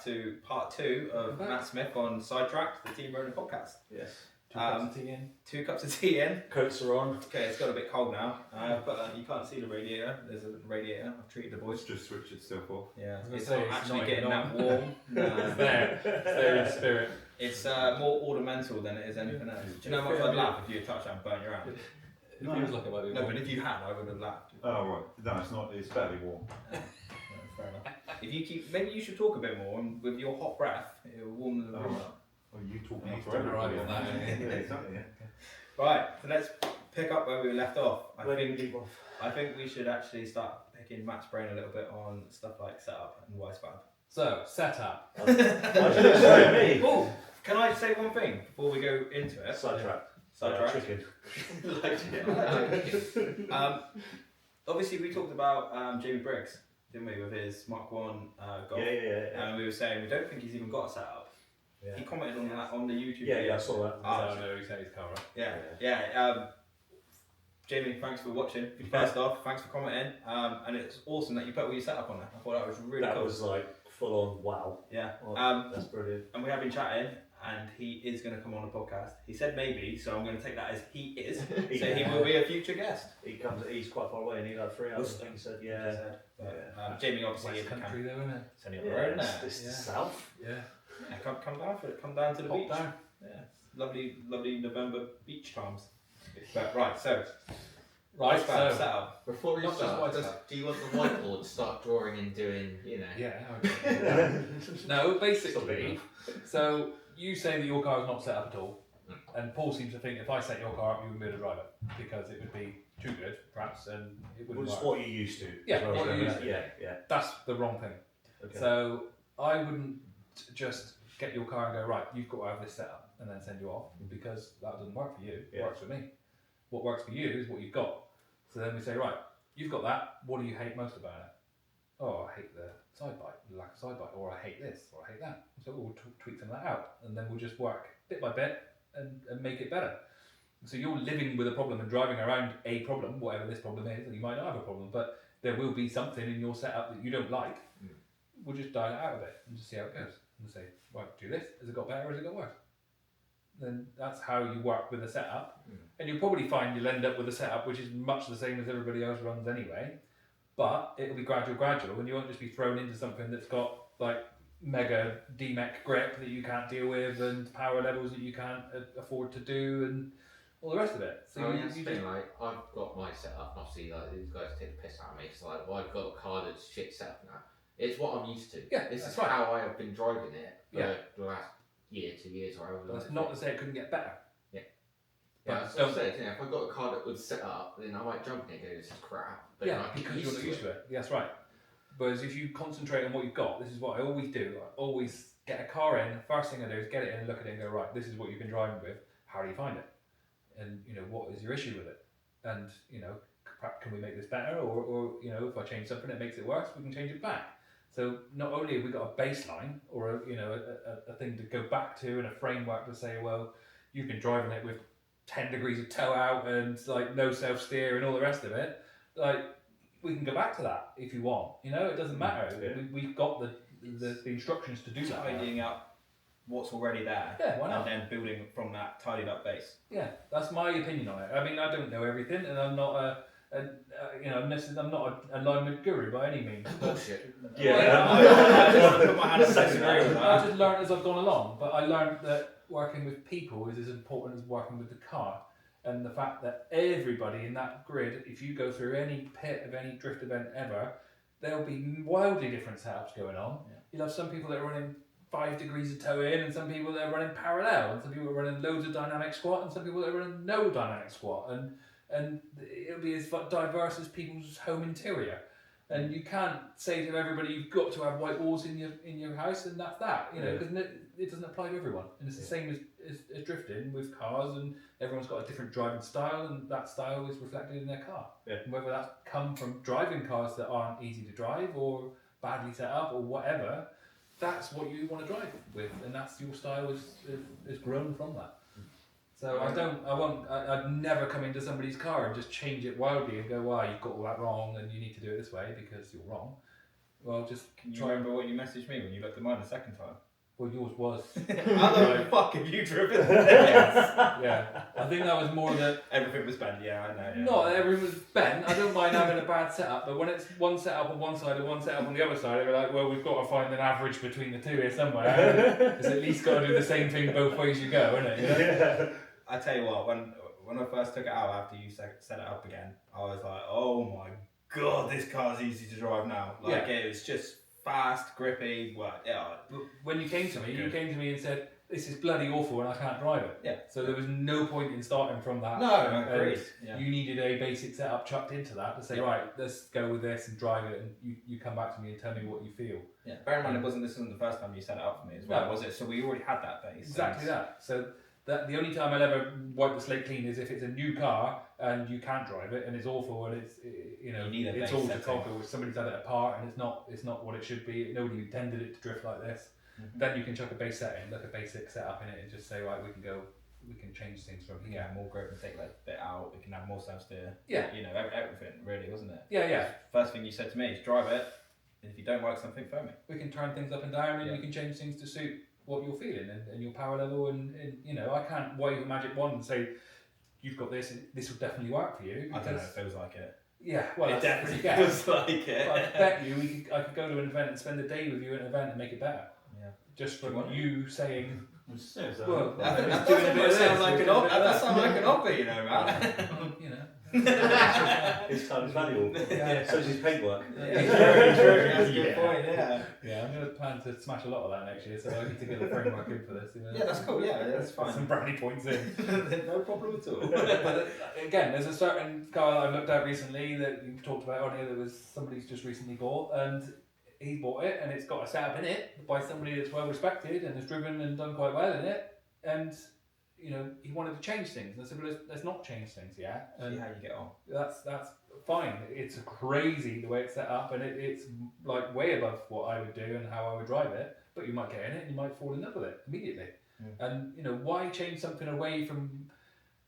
back to part 2 of Matt Smith on Sidetracked, the Team Ronin podcast. Yes. 2 cups of tea in. 2 cups of tea in. Coats are on. Okay, it's got a bit cold now, but you can't see the radiator. There's a radiator. I've treated the boys. Just switch itself off. Yeah, it's say, not it's actually not getting even that warm. It's there in spirit. It's more ornamental than it is anything else. Do you know how much I'd laugh if you had touched that and burnt your hand? It feels like it might be No, warm. but if you had, I would have laughed. Oh right, no, it's not. It's barely warm. No, fair enough. If you keep, maybe you should talk a bit more, and with your hot breath, it will warm the room up. Oh, you talking Yeah, for he's done everybody? right on that, Yeah, exactly. Yeah. Right, so let's pick up where we left off. Where did we leave off? I think we should actually start picking Matt's brain a little bit on stuff like setup and why spam. So, setup. Why should it say me? Oh, can I say one thing before we go into it? Sidetrack. Sidetrack. Chicken. Obviously, we talked about Jamie Briggs, didn't we, with his Mark 1 Golf? Yeah. And we were saying we don't think he's even got a setup. Yeah. He commented on that on the YouTube Yeah, video. I saw that. Ah, no, he's had his car up. Yeah. Jamie, thanks for watching. First off, thanks for commenting. And it's awesome that you put all your setup on there. I thought that was really That cool. was like full on wow. Yeah. Oh, that's brilliant. And we have been chatting, and he is going to come on the podcast. He said maybe, so I'm going to take that as he is. So he will be a future guest. He's quite far away and he's like 3 hours, I think he said. Yeah. But, Jamie obviously West is country though, isn't it? It's only up the road, isn't it? It's the Yeah. south. Yeah. Yeah, come down for it. Come down to the Pop beach. down. Yeah, lovely November beach times. But right, so Right, ice bath so. setup. Before we Not just start, white do you want the whiteboard to start drawing and doing, you know? Yeah. Okay. No, Stop basically, it. so you say that your car is not set up at all, and Paul seems to think if I set your car up, you wouldn't be able to drive it because it would be too good, perhaps, and it wouldn't Which is work. what you're used to. Yeah, as well, what so you're used to. Yeah. That's the wrong thing. Okay. So I wouldn't just get your car and go, right, you've got to have this set up and then send you off because that doesn't work for you. It Yeah. works for me. What works for you is what you've got. So then we say, right, you've got that. What do you hate most about it? Oh, I hate the side bite, the lack of side bite, or I hate this, or I hate that. So we'll tweak some of that out, and then we'll just work bit by bit and make it better. So you're living with a problem and driving around a problem, whatever this problem is, and you might not have a problem, but there will be something in your setup that you don't like. We'll just dial it out of it and just see how it goes. And say, right, do this. Has it got better or has it got worse? Then that's how you work with a setup. And you'll probably find you'll end up with a setup which is much the same as everybody else runs anyway. But it'll be gradual, and you won't just be thrown into something that's got like mega DMEC grip that you can't deal with and power levels that you can't afford to do and all the rest of it. So So you that's the just thing, like, I've got my setup, and obviously, like, these guys take the piss out of me, so, like, well, I've got a car that's shit set up now. It's what I'm used to. Yeah, This that's is right. how I have been driving it for Yeah. the last year, 2 years, or however long. that's not to say it couldn't get better. Yeah, but that's what I'm saying. You know, if I got a car that would set up, then I might jump in and go, this is crap. But Yeah, I get because you're not used to it. Yeah, that's right. Whereas if you concentrate on what you've got, this is what I always do. I always get a car in. First thing I do is get it in, look at it, and go, right, this is what you've been driving with. How do you find it? And you know, what is your issue with it? And you know, can we make this better? Or you know, if I change something that makes it worse, we can change it back. So not only have we got a baseline or a thing to go back to and a framework to say, well, you've been driving it with 10 degrees of tow out and like no self steer and all the rest of it. Like we can go back to that if you want. You know, it doesn't matter. Yeah. We've got the instructions to do that. Tidying up what's already there. Yeah, why not? And then building from that tidied up base. Yeah, that's my opinion on it. I mean, I don't know everything, and I'm not I'm not a alignment guru by any means. But Bullshit. I just put my hand up and disagree with I that. just learned as I've gone along. But I learned that working with people is as important as working with the car. And the fact that everybody in that grid, if you go through any pit of any drift event ever, there'll be wildly different setups going on. Yeah. You'll have some people that are running 5 degrees of tow in, and some people that are running parallel, and some people are running loads of dynamic squat, and some people that are running no dynamic squat. And it'll be as diverse as people's home interior. And you can't say to everybody you've got to have white walls in your house, and that's that. You know, because it doesn't apply to everyone. And it's the same as drifting with cars, and everyone's got a different driving style, and that style is reflected in their car. Yeah. And whether that's come from driving cars that aren't easy to drive or badly set up or whatever, that's what you want to drive with, and that's your style is grown from that. So I'd never come into somebody's car and just change it wildly and go, well, you've got all that wrong and you need to do it this way because you're wrong. well, just Can you try. remember what you messaged me when you looked at mine the second time? Well, yours was. How the fuck have you driven? Yeah, I think that was more that. Everything was bent. Yeah, I know. Yeah. Not everything was bent. I don't mind having a bad setup, but when it's one setup on one side and one setup on the other side, we're like, well, we've got to find an average between the two here somewhere. It's at least got to do the same thing both ways you go, isn't it? You know? Yeah. I tell you what, when I first took it out after you set it up again, I was like, oh my god, this car's easy to drive now. Like it was just fast, grippy. Well, yeah. But when you came to me, Good. you came to me and said, this is bloody awful and I can't drive it. Yeah. So there was no point in starting from that. No, I And agree. Yeah. You needed a basic setup chucked into that to say, right, let's go with this and drive it, and you come back to me and tell me what you feel. Yeah. Bear in mind, this wasn't the first time you set it up for me as well, No. was it? So we already had that base. Exactly that. So that the only time I'll ever wipe the slate clean is if it's a new car and you can't drive it and it's awful and it's You need a it's base all to setting. toggle. Somebody's had it apart and it's not what it should be. Nobody intended it to drift like this. Mhm. Then you can chuck a base setting, look a basic setup in it, and just say, right, we can change things from We can here. have more grip and take that bit out. We can have more self steer. Yeah. You know, everything really, wasn't it? Yeah. First thing you said to me is drive it. And if you don't like something, phone me. We can turn things up and down, and Yeah. you can change things to suit what you're feeling and your power level. And you know, I can't wave a magic wand and say, you've got this, and this will definitely work for you. I don't know, because- it feels like it. Yeah, well, it that's- definitely yeah. feels like it. But I bet you I could go to an event and spend a day with you at an event and make it better. Yeah. Just Do you from want it? you saying, So, well, That He's does doing a bit of sound this, like he's an doing a op- bit of that that. sounds like an offer, you know, man. you know. his time is valuable. Yeah. So is his paintwork. True. That's a good Yeah. point, yeah. Yeah, I'm going to plan to smash a lot of that next year, so I need to get a framework in for this. You know? Yeah, that's cool, yeah, that's Put fine. some brownie points in. No problem at all. But again, there's a certain car that I've looked at recently that you've talked about on here that was somebody's just recently bought, and he bought it, and it's got a setup in it by somebody that's well respected and has driven and done quite well in it, and you know he wanted to change things, and I said, well, let's not change things yet, See and how you get on. that's fine. It's crazy the way it's set up, and it's like way above what I would do and how I would drive it. But you might get in it and you might fall in love with it immediately. Mm. And you know, why change something away from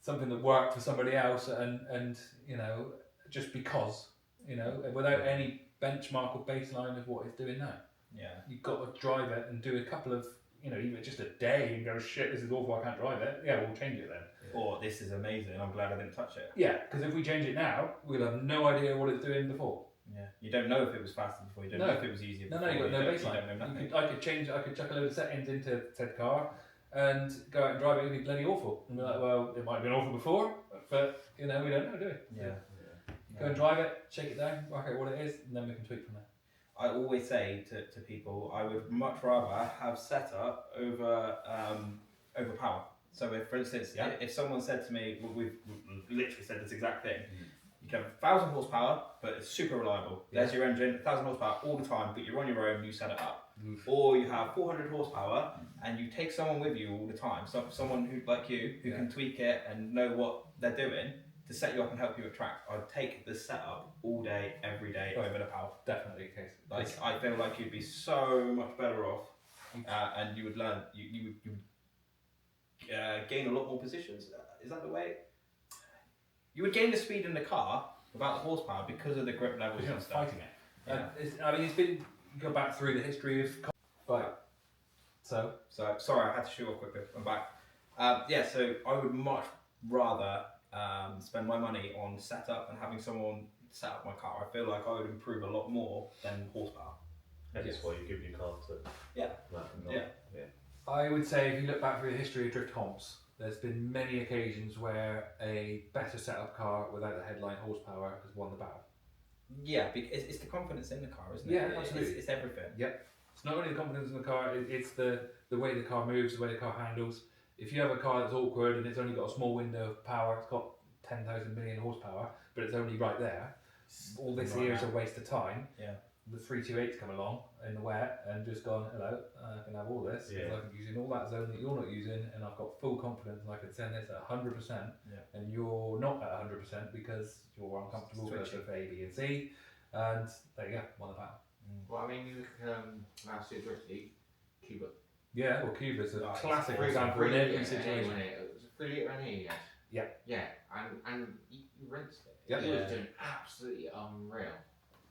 something that worked for somebody else and you know, just because, you know, without any benchmark or baseline of what it's doing now. Yeah. You've got to drive it and do a couple of, you know, even just a day and go, shit, this is awful, I can't drive it. Yeah, we'll change it then. Or this is amazing, I'm glad I didn't touch it. Yeah, because if we change it now, we'll have no idea what it's doing before. Yeah. You don't know if it was faster before, you don't No. know if it was easier No, before. you got no don't- baseline. You don't know nothing. I could chuck a load of settings into said car and go out and drive it. It'd be bloody awful. And be like, well, it might have been awful before, but you know, we don't know, do we? Yeah. Go and drive it, shake it down, work out what it is, and then we can tweak from there. I always say to people, I would much rather have setup over power. So if, for instance, Yeah. if someone said to me, we've literally said this exact thing, you can have 1,000 horsepower, but it's super reliable. There's your engine, 1,000 horsepower all the time, but you're on your own, you set it up. Or you have 400 horsepower and you take someone with you all the time, so someone who like you who can tweak it and know what they're doing to set you up and help you at track. I'd take the setup all day, every day over the power. Definitely the case. Like I feel like you'd be so much better off, and you would learn. You would gain a lot more positions. Is that the way? You would gain the speed in the car without the horsepower because of the grip levels You're and not stuff. fighting it. Yeah. I mean, it's been go back through the history of right. So So sorry, I had to shoot off quickly. I'm back. Yeah, so I would much rather spend my money on setup and having someone set up my car. I feel like I would improve a lot more than horsepower. That is why you give your car to. Yeah. Yeah. I would say if you look back through the history of drift comps, there's been many occasions where a better setup car without the headline horsepower has won the battle. Yeah, because it's the confidence in the car, isn't it? Yeah, absolutely. It's everything. It's not only the confidence in the car, it's the way the car moves, the way the car handles. If you have a car that's awkward and it's only got a small window of power, it's got 10,000 million horsepower, but it's only right there, all this here is a waste of time. Yeah. The 328's come along in the wet and just gone, hello, I can have all this, because Yeah. I can use in all that zone that you're not using, and I've got full confidence and I can send this at 100%, and you're not at 100% because you're uncomfortable with Switching. A, B and C, and there you go, won the battle. Well, I mean, you can last year Drift League, Cuba. Yeah, well, Cuba's a Nice. classic Three- example in every situation. It was a 3 litre NA, yes. Yeah. Yeah, and you rinsed it. Yeah. It was Yeah. doing absolutely unreal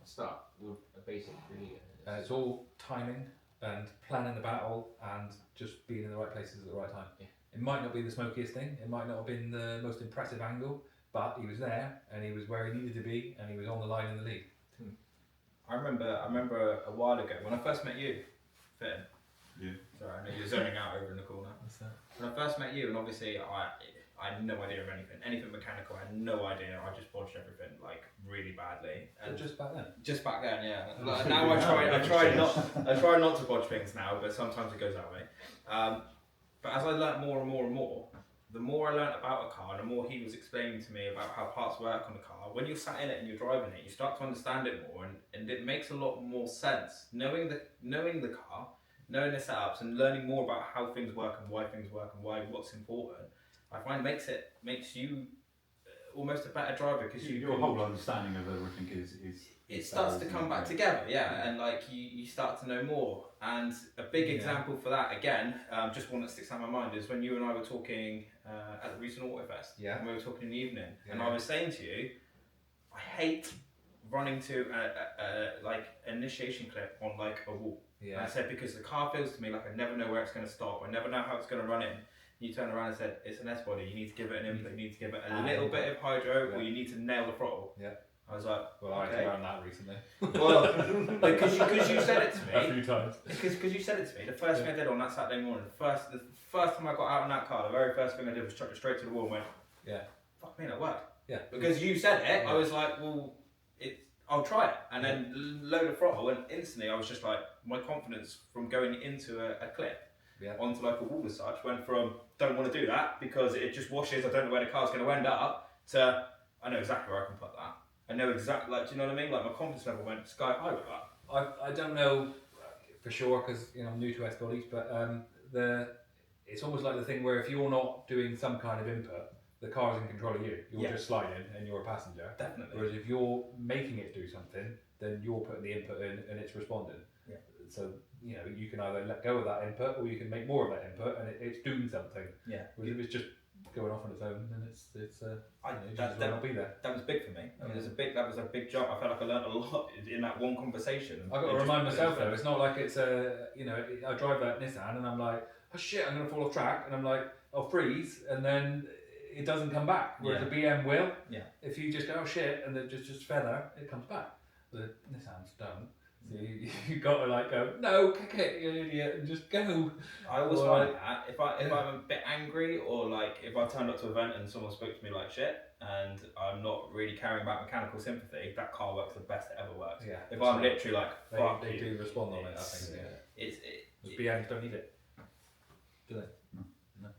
stuff with a basic 3 litre. It's all timing and planning the battle and just being in the right places at the right time. Yeah. It might not be the smokiest thing, it might not have been the most impressive angle, but he was there and he was where he needed to be and he was on the line in the lead. I remember a while ago when I first met you, Finn. Yeah. Sorry, I know you're zoning out over in the corner. When I first met you, and obviously I had no idea of anything mechanical. I had no idea. I just bodged everything like really badly. And Just back then. just back then, yeah. Like, now I try not to bodge things now, but sometimes it goes that way. But as I learnt more and more and more, the more I learnt about a car, the more he was explaining to me about how parts work on the car. When you're sat in it and you're driving it, you start to understand it more, and it makes a lot more sense. Knowing the car, knowing the setups, and learning more about how things work and why things work and what's important, I find makes you almost a better driver because Your whole understanding of everything is it starts to come back together, yeah, and like you start to know more. And a big example for that, again, just one that sticks out in my mind, is when you and I were talking at the recent Autofest. Yeah. And we were talking in the evening, and Yeah. I was saying to you, I hate running to a like initiation clip on like a wall. And I said, because the car feels to me like I never know where it's going to stop. I never know how it's going to run in. You turn around and said, it's an S-body. You need to give it an input. You need to give it a little bit of hydro, or you need to nail the throttle. Yeah. I was like, Well, I okay. had to learn that recently. Well, because you said it to A me. few times. Because you said it to me. The first thing I did on that Saturday morning, the first time I got out in that car, the very first thing I did was chuck it straight to the wall and went, Yeah. fuck me, that worked. Yeah. Because you said it, Yeah. I was like, well, I'll try it. And then load of throttle, and instantly I was just like, my confidence from going into a clip onto like a wall as such went from, don't want to do that because it just washes, I don't know where the car's going to end up, to, I know exactly where I can put that. I know exactly, like, do you know what I mean? Like, my confidence level went sky high with that. I don't know for sure because I'm new to S-bodies, but it's almost like the thing where if you're not doing some kind of input, the car's in control of you. You're just sliding and you're a passenger. Definitely. Whereas if you're making it do something, then you're putting the input in and it's responding. Yeah. So you can either let go of that input or you can make more of that input and it's doing something. Yeah. Whereas if it's just going off on its own, then it's you just that not be there. was big for me. I mean, that was a big jump. I felt like I learned a lot in that one conversation. I've got to remind myself though, it's not like it's I drive that Nissan and I'm like, oh shit, I'm going to fall off track, and I'm like, I'll freeze, and then it doesn't come back. Whereas the BM will. Yeah. If you just go, oh shit, and then just feather, it comes back. The Nissans don't. So you got to like go, no, kick it, you idiot, and just go. I always find that if I'm a bit angry, or like if I turned up to an event and someone spoke to me like shit, and I'm not really caring about mechanical sympathy, that car works the best it ever works. Yeah. If I'm literally like, fuck they you, do respond on it, I think. Yeah. it's BMs don't need it. Do they? No.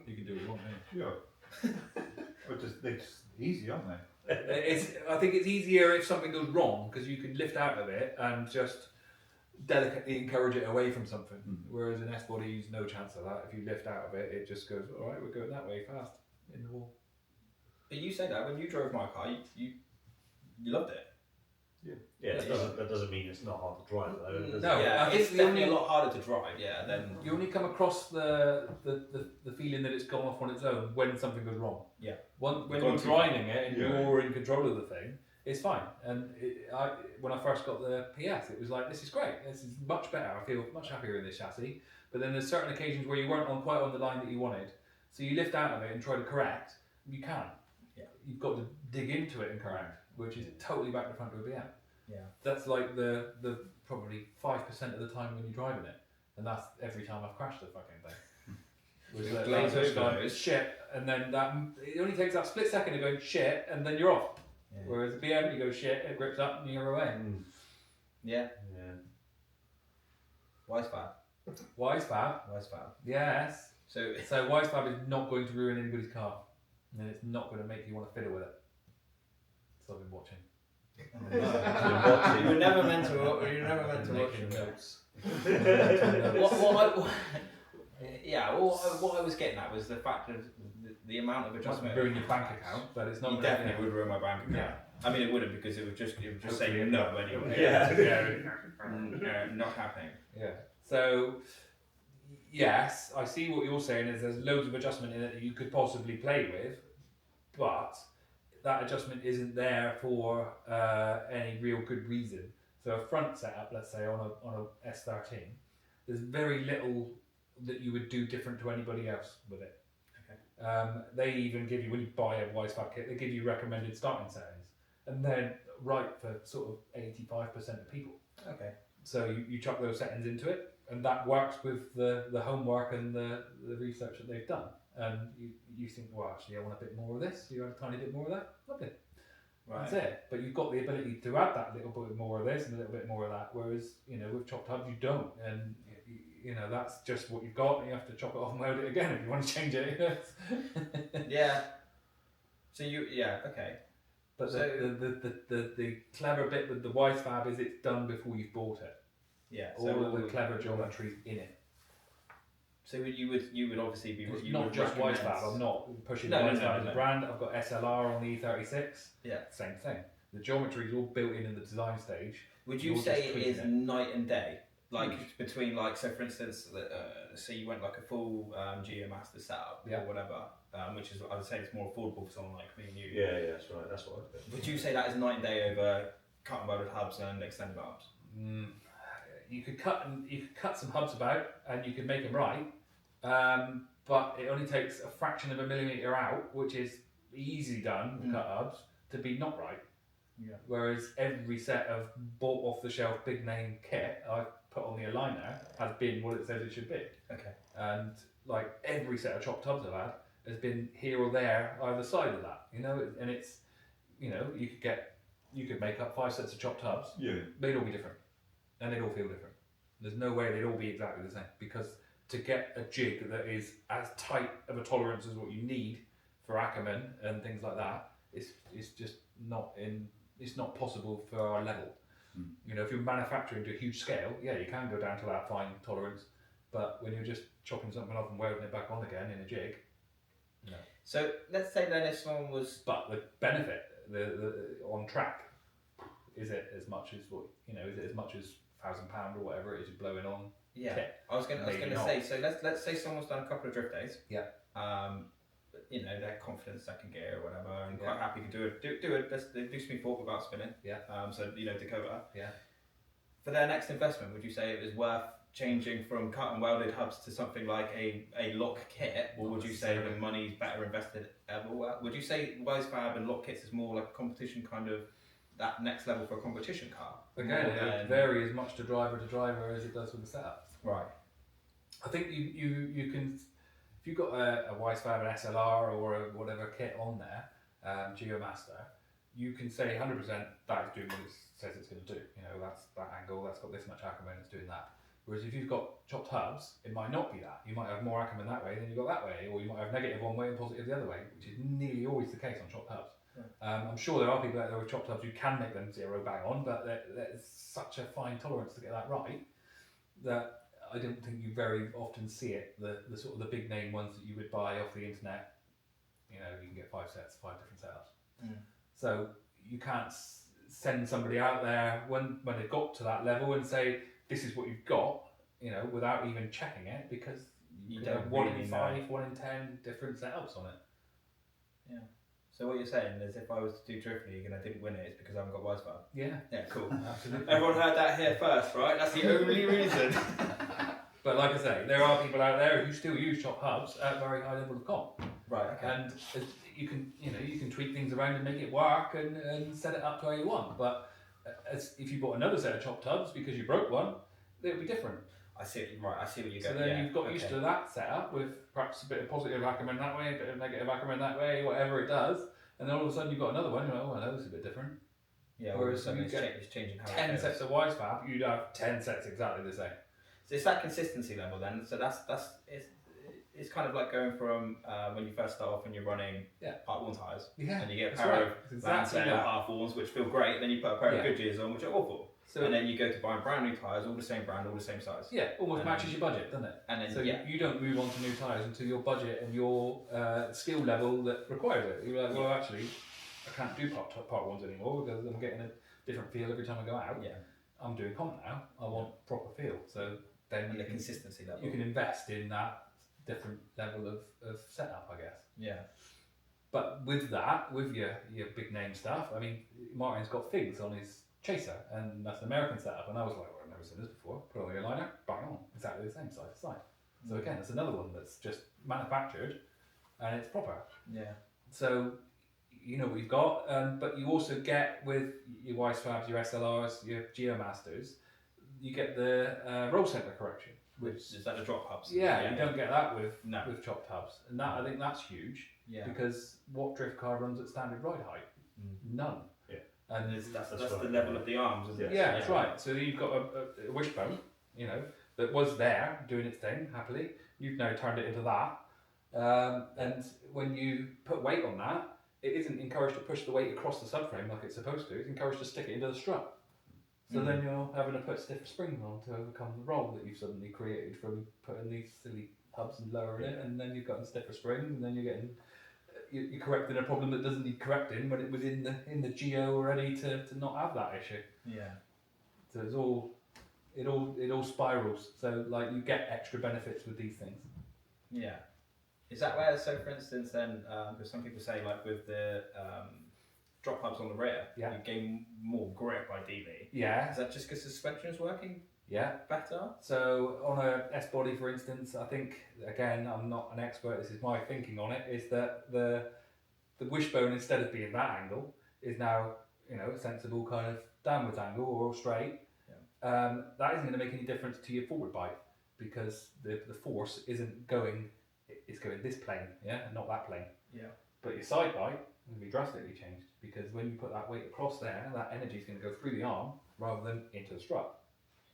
You can do what you want, Yeah. They're just easy, aren't they? I think it's easier if something goes wrong because you can lift out of it and just delicately encourage it away from something. Whereas an S-body's no chance of that. If you lift out of it, it just goes, all right, we're going that way fast in the wall. But you said that when you drove my car, you loved it. Yeah, that doesn't mean it's not hard to drive though. does it? No. Yeah, I think it's the definitely only- a lot harder to drive. Yeah, then You only come across the feeling that it's gone off on its own when something goes wrong. Yeah. When Gone you're too driving it and Yeah. you're in control of the thing, it's fine. And when I first got the PS, it was like, this is great. This is much better. I feel much happier in this chassis. But then there's certain occasions where you weren't quite on the line that you wanted. So you lift out of it and try to correct. You can't. Yeah. You've got to dig into it and correct, which is totally back to front of a BM. Yeah. That's like the probably 5% of the time when you're driving it, and that's every time I've crashed the fucking thing. Was that Glaze just over going those. shit, and then it only takes that split second of going shit, and then you're off. Yeah. Whereas a BM, you go shit, it grips up, and you're away. Yeah. Yeah. Wise fab. Wise fab, Wise fab. yes. So So wise fab is not going to ruin anybody's car, and it's not going to make you want to fiddle with it. So I've been watching. you were never meant to. You were never meant to watch Making it. notes. What I was getting at was the fact of the amount of It adjustment. might ruin your bank account, but it's not. You gonna- definitely would ruin my bank account. Yeah. I mean, it wouldn't, because it would just say Hopefully no anyway. Yeah. Not happening. Yeah. So, yes, I see what you're saying is there's loads of adjustment in it that you could possibly play with, but that adjustment isn't there for any real good reason. So a front setup, let's say on a S13, there's very little that you would do different to anybody else with it. They even give you, when you buy a Wisefab kit, they give you recommended starting settings, and they're right for sort of 85% of people. Okay. So you chuck those settings into it, and that works with the homework and the research that they've done. And you think, well, actually, I want a bit more of this. You add a tiny bit more of that. Lovely. Right. That's it. But you've got the ability to add that little bit more of this and a little bit more of that. Whereas, with chopped hubs, you don't. And that's just what you've got, and you have to chop it off and weld it again if you want to change it. Yeah. So okay. But So- the clever bit with the Wisefab is it's done before you've bought it. Yeah. All of the clever geometry in it. So you would obviously be. It's you not would just recommend- Wisefab. I'm not pushing No, Wisefab as no. a brand. I've got SLR on the E36. Yeah. Same thing. The geometry is all built in the design stage. Would you You're say just it tweaking is it. night and day? Like between so for instance, say you went like a full GeoMaster setup Yeah. or whatever, which is I would say it's more affordable for someone like me and you. Yeah, that's right. That's what I think. Would you say that is night and day over cut and welded hubs and extended arms? You could cut some hubs about and you could make them right, but it only takes a fraction of a millimetre out, which is easily done with cut hubs, to be not right. Yeah. Whereas every set of bought off the shelf big name kit I've put on the aligner has been what it says it should be. Okay. And like every set of chopped hubs I've had has been here or there either side of that, and it's, you could make up 5 sets of chopped hubs, Yeah. they'd all be different, and they'd all feel different. There's no way they'd all be exactly the same, because to get a jig that is as tight of a tolerance as what you need for Ackerman and things like that, it's just not it's not possible for our level. If you're manufacturing to a huge scale, yeah, you can go down to that fine tolerance, but when you're just chopping something off and welding it back on again in a jig, no. So let's say then if someone was But the benefit, the on track, is it as much as what is it as much as £1,000 or whatever it is you're blowing on? yeah, kit? I was going Maybe to not. say, so let's say someone's done a couple of drift days. Yeah. They're confident second gear or whatever, and Yeah. quite happy to do some thought without spinning. Yeah. So Dakota. Yeah. For their next investment, would you say it was worth changing from cut and welded hubs to something like a lock kit, or would you say the money's better invested elsewhere? Would you say Wisefab and lock kits is more like a competition kind of that next level for a competition car? Again, More it than- vary as much to driver as it does with the setups. Right. I think you can, if you've got a Wisefab, an SLR, or a whatever kit on there, GeoMaster, you can say 100% that is doing what it says it's going to do. That's that angle, that's got this much Ackerman, it's doing that. Whereas if you've got chopped hubs, it might not be that. You might have more Ackerman that way than you've got that way, or you might have negative one way and positive the other way, which is nearly always the case on chopped hubs. I'm sure there are people out there with chopped hubs who can make them zero bang on, but there's such a fine tolerance to get that right that I don't think you very often see it. The sort of the big name ones that you would buy off the internet, you can get 5 different setups. So you can't send somebody out there when they've got to that level and say this is what you've got, without even checking it, because You could don't have 1 really in know. 5, 1 in 10 different setups on it. So what you're saying is, if I was to do drift league and I didn't win it, it's because I haven't got Wisefab. Yeah, Yeah, cool. absolutely. Everyone heard that here first, right? That's the only reason. But like I say, there are people out there who still use chopped hubs at very high level of comp, Right. Okay. and you can tweak things around and make it work and set it up to how you want. But if you bought another set of chopped hubs because you broke one, it would be different. I see. Right. I see what you So go. then you've got used to that setup with perhaps a bit of positive Ackerman that way, a bit of negative Ackerman that way, whatever it does, and then all of a sudden you've got another one. You're like, oh, I know this is a bit different. Yeah. Whereas Whereas you it's, get it's changing how 10 it goes. sets of Wisefab, you'd have 10 sets exactly the same. So it's that consistency level then. So it's kind of like going from when you first start off and you're running Part 1 tyres, Yeah, and you get a that's pair right. of It's exactly Lancet that. half ones which feel great. Then you put a pair of Yeah. Goodyears on which are awful. So And then you go to buying brand new tyres, all the same brand, all the same size. yeah, almost And matches your budget, doesn't it? And then So yeah. you don't move on to new tyres until your budget and your skill level that requires it. You're like, well, actually, I can't do part ones anymore because I'm getting a different feel every time I go out. Yeah. I'm doing comp now. I want proper feel. So then And you the can, consistency level. you can invest in that different level of setup, I guess. Yeah. But with that, with your big name stuff, I mean, Martin's got figs on his chaser, and that's an American setup. And I was like, well, I've never seen this before. Put on your liner, bang on, exactly the same side to side. So again, it's another one that's just manufactured, and it's proper. Yeah. So you know what you've got, but you also get with your Wisefabs, your SLRs, your Geomasters, you get the roll center correction. Which is that the drop hubs? Yeah, you don't get that with No. with chopped hubs, and that I think that's huge. Yeah. Because what drift car runs at standard ride height? None. Yeah. And That's That's the right. level of the arms, isn't it? yeah, that's right. So you've got a wishbone, you know, that was there doing its thing happily. You've now turned it into that, and when you put weight on that, it isn't encouraged to push the weight across the subframe like it's supposed to. It's encouraged to stick it into the strut. So then you're having to put stiffer springs on to overcome the roll that you've suddenly created from putting these silly hubs and lowering it, and then you've got stiffer springs, and then you're getting you're correcting a problem that doesn't need correcting when it was in the geo already to not have that issue. Yeah. So it all spirals. So like you get extra benefits with these things. Yeah. Is that where, so for instance then, because some people say like with the drop hubs on the rear, Yeah. you gain more grip ideally. Yeah, Is that just because the suspension is working yeah. better? So on a S body, for instance, I think again I'm not an expert. This is my thinking on it. Is that the wishbone, instead of being that angle, is now a sensible kind of downwards angle or straight. Yeah. That isn't going to make any difference to your forward bite because the force isn't going. It's going this plane, and not that plane. Yeah. But your side bite will be drastically changed because when you put that weight across there, that energy is going to go through the arm rather than into the strut.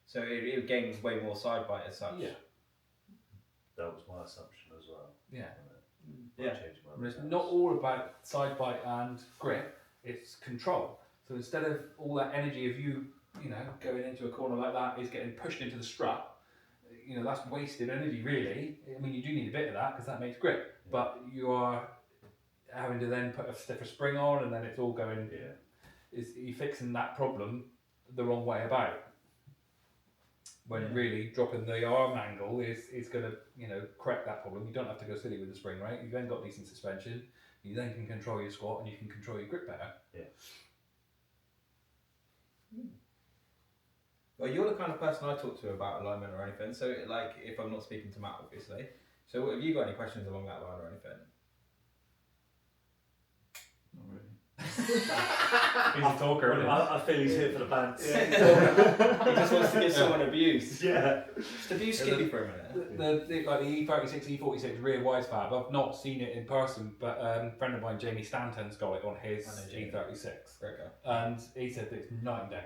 So it gains way more side bite as such. Yeah. That was my assumption as well. Yeah. Yeah. Changing my But it's results. not all about side bite and grip, it's control. So instead of all that energy of you, going into a corner like that is getting pushed into the strut, that's wasted energy really. I mean, you do need a bit of that because that makes grip, but you are having to then put a stiffer spring on and then it's all going, you're fixing that problem the wrong way about. When really dropping the arm angle is going to correct that problem. You don't have to go silly with the spring rate. You've then got decent suspension. You then can control your squat and you can control your grip better. Yeah. Well, you're the kind of person I talk to about alignment or anything. So, like, if I'm not speaking to Matt, obviously. So, have you got any questions along that line or anything? Not really. He's a talker, isn't he? I feel he's here for the pants. He just wants to give someone abuse. Yeah. Just abuse Skippy for a minute. The E36, E46 rear Wisefab, I've not seen it in person, but a friend of mine, Jamie Stanton's got it on his I know Jamie. E36. Great guy. And he said that it's night and day.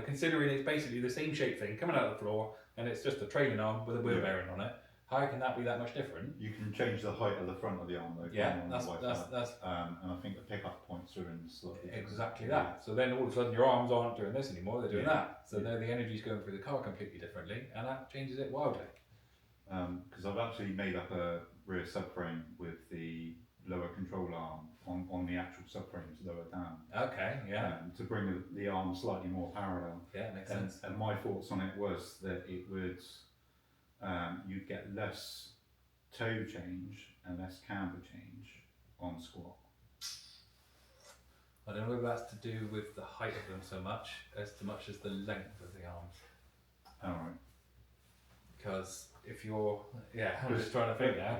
Considering it's basically the same shape thing coming out of the floor and it's just a trailing arm with a wheel bearing on it, how can that be that much different? You can change the height of the front of the arm though. Yeah, on that's the that's and I think the pickup points are in slightly different. exactly that. So then all of a sudden your arms aren't doing this anymore, they're doing that. So now the energy's going through the car completely differently and that changes it wildly. Because I've actually made up a rear subframe with the lower control arm on the actual subframes lower down. Okay, yeah. To bring the arm slightly more parallel. Yeah, makes And, sense. and my thoughts on it was that it would, you'd get less toe change and less camber change on squat. I don't know whether that's to do with the height of them so much as the length of the arms. Alright. Because if you're, I'm just trying to think now.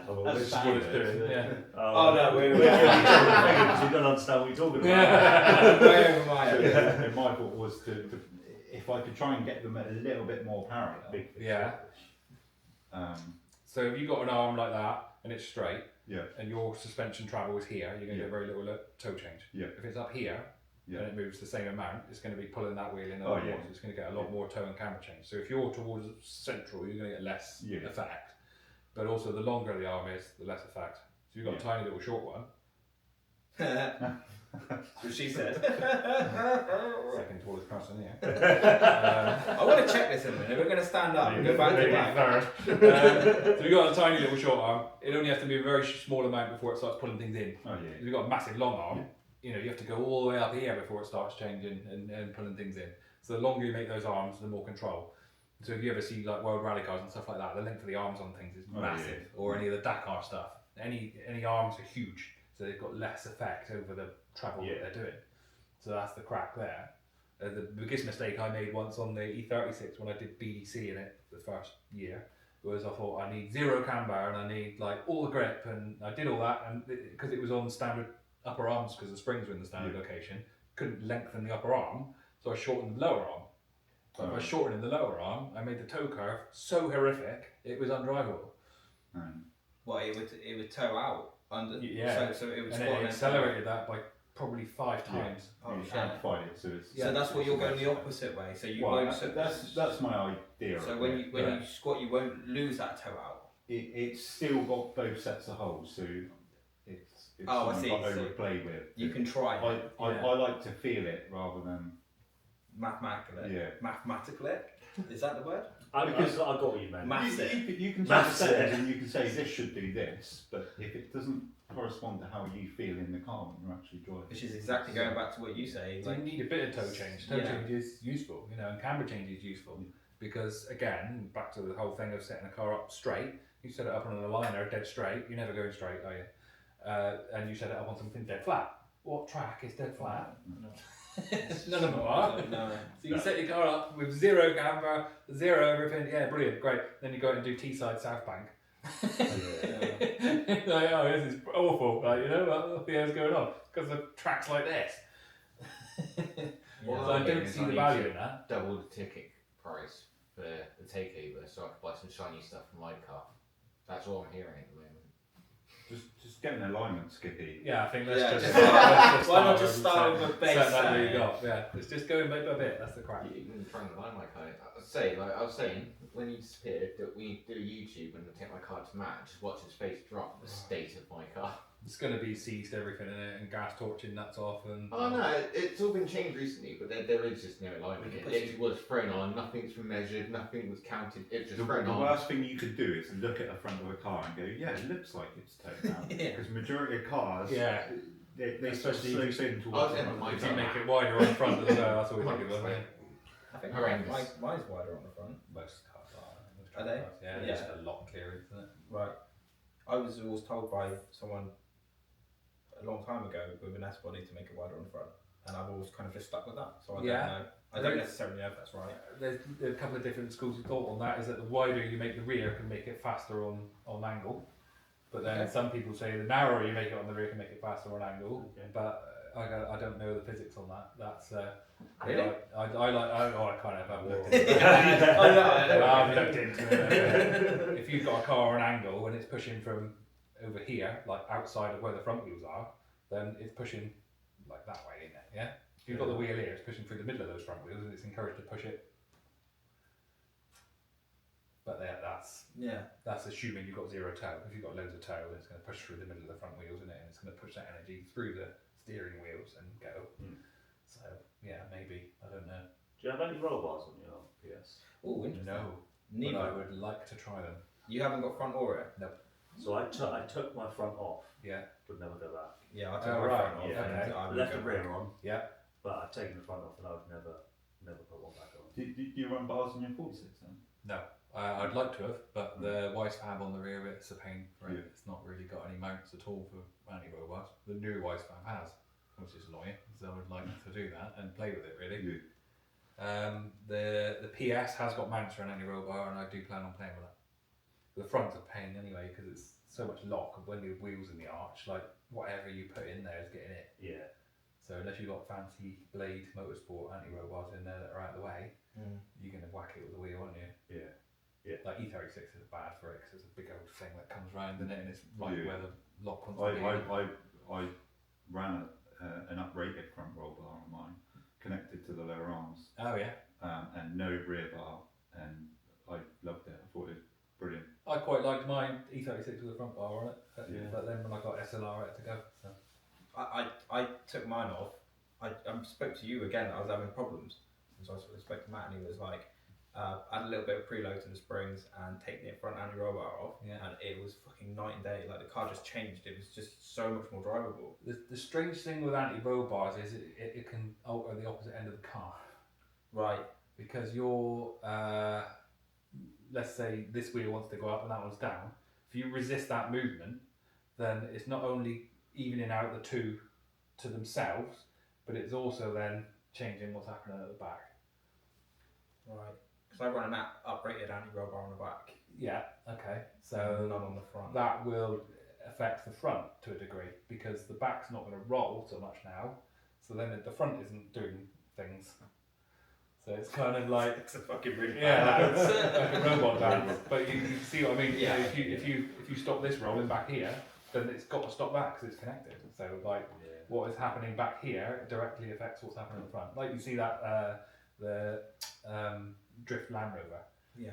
Oh, As this is What it's doing, yeah. Oh, no, we're because you don't understand what you're talking about. Yeah. way over my head. And my thought was to if I could try and get them a little bit more parallel. Yeah. So if you've got an arm like that and it's straight, Yeah. and your suspension travel is here, you're going to Yeah. get very little toe change. Yeah. If it's up here, Yeah. and it moves the same amount, it's going to be pulling that wheel in a Oh, lot yeah. more, so it's going to get a lot more toe and camber change. So if you're towards central, you're going to get less Yeah. effect. But also the longer the arm is, the less effect. So you've got a tiny little short one, That's what she said. second tallest person here. I want to check this in a minute. We're going to stand up and go back to back. So you've got a tiny little short arm. It only has to be a very small amount before it starts pulling things in. Oh yeah. If you've got a massive long arm, you have to go all the way up here before it starts changing and pulling things in. So the longer you make those arms, the more control. So if you ever see like world rally cars and stuff like that, the length of the arms on things is massive. Or any of the Dakar stuff. Any arms are huge, so they've got less effect over the travel that they're doing. So that's the crack there. The biggest mistake I made once on the E36 when I did BDC in it the first year was I thought I need zero camber and I need like all the grip, and I did all that, and because it was on standard upper arms because the springs were in the standard location, couldn't lengthen the upper arm, so I shortened the lower arm. But by shortening the lower arm, I made the toe curve so horrific it was undrivable. Well, it would toe out under. Yeah. So it would. And it accelerated that by probably 5 times. Oh, you shit. amplified it, so it's. So that's what you're going the opposite way. So you won't. That's my idea. So when you squat, you won't lose that toe out. It's still got both sets of holes, so it's I see. got So overplay with. You can try. I like to feel it rather than Mathematically. Yeah. Mathematically. Is that the word? I got what you meant. Maths it. You can Maths set it. it and you can say this should do this, but if it doesn't correspond to how you feel in the car when you're actually driving, Which is exactly going back to what you say. So you need a bit of toe change. Toe Yeah. change is useful, and camber change is useful because again, back to the whole thing of setting a car up straight. You set it up on an aligner dead straight. You're never going straight, are you? And you set it up on something dead flat. What track is dead flat? None of them are. No. So you set your car up with zero camber, zero everything. Yeah, brilliant, great. Then you go out and do T-side South Bank. Like, oh, this is awful. Like, what the hell's going on? Because the track's like this. So I don't see the value in that. Double the ticket price for the takeover, so I could buy some shiny stuff from my car. That's all I'm hearing at the moment. just get an alignment, Skippy. Yeah, I think let's Yeah, just just why not just start with a base? Set that where you got. Yeah, let's just go in bit by bit. That's the crack. You can try and align my car. I was saying, when you disappeared, that we do YouTube and take my car to Matt, just watch his face drop, the state of my car. It's going to be seized everything in it and gas torching nuts off and. Oh no, it's all been changed recently, but there is just no alignment. It was thrown on, nothing's been measured, nothing was counted, it just The thrown on. worst thing you could do is look at the front of a car and go, yeah, it looks like it's toned out. Yeah. Because majority of cars, Yeah. they Especially slope if you- in towards Oh, the front. my If you God. make it wider on the front as well, that's always a good one. I think Horrendous. mine's wider on the front. Most cars are. Most Are they? cars. Yeah, Yeah. just a lot clearer, isn't it? Right. I was always told by someone a long time ago with an S body to make it wider on the front, and I've always kind of just stuck with that. So I don't Yeah. know. I don't necessarily know if that's right. There's a couple of different schools of thought on that. Is that the wider you make the rear can make it faster on angle, but then Okay. some people say the narrower you make it on the rear can make it faster on angle. Okay. But I don't know the physics on that. That's Really? I kind of have looked I into it. know. I've looked into it. If you've got a car on angle and it's pushing from over here, like outside of where the front wheels are, then it's pushing like that way, isn't it? Yeah. If you've got the wheel here, it's pushing through the middle of those front wheels, and it's encouraged to push it. But that's assuming you've got zero toe. If you've got loads of toe, then it's going to push through the middle of the front wheels, isn't it? And it's going to push that energy through the steering wheels and go. So yeah, maybe I don't know. Do you have any roll bars on your PS? Oh, interesting. No, but I Neither. would like to try them. You haven't got front or rear? So I took my front off, Yeah. would never go back. Yeah, I Oh, took my right. front off. Yeah, and I would left go the rear back. on, Yeah. but I've taken the front off and I would never put one back on. Do you run bars on your 46 then? No. I'd like to have, but the Wise Fab on the rear, it's a pain for it. Yeah. It's not really got any mounts at all for anti-roll bars. The new Wise Fab has, which is annoying, so I would like to do that and play with it really. Yeah. The PS has got mounts for an anti-roll bar, and I do plan on playing with that. The front's a pain anyway because it's so much lock when the wheels in the arch. Like whatever you put in there is getting it. Yeah. So unless you've got fancy Blade Motorsport anti-roll bars in there that are out of the way, you're going to whack it with the wheel, aren't you? Yeah. Like E36 is bad for it because it's a big old thing that comes round in it, and it's right Yeah. where the lock wants to be. I ran an uprated front roll bar on mine, connected to the lower arms, Oh yeah. and no rear bar, and I loved it. I thought it was brilliant. I quite liked mine E36 with a front bar on it, Yeah. but then when I got SLR, I had to go. So. I took mine off. I spoke to you again. I was having problems, and so I spoke to Matt, and he was like, add a little bit of preload to the springs and take the front anti-roll bar off, Yeah. and it was fucking night and day. Like the car just changed. It was just so much more drivable. The strange thing with anti-roll bars is it can alter the opposite end of the car. Right. Because you're, let's say this wheel wants to go up and that one's down. If you resist that movement, then it's not only evening out the two to themselves, but it's also then changing what's happening at the back. Right. Because I run an uprated anti-roll bar on the back, Yeah, okay. none So on the front. that will affect the front to a degree because the back's not going to roll so much now. So then the front isn't doing things. So it's kind of like It's a fucking really yeah, bad like a robot dance. But you see what I mean? Yeah. If you stop this rolling back here, then it's got to stop that because it's connected. So like what is happening back here directly affects what's happening in the front. Like you see that the drift Land Rover. Yeah.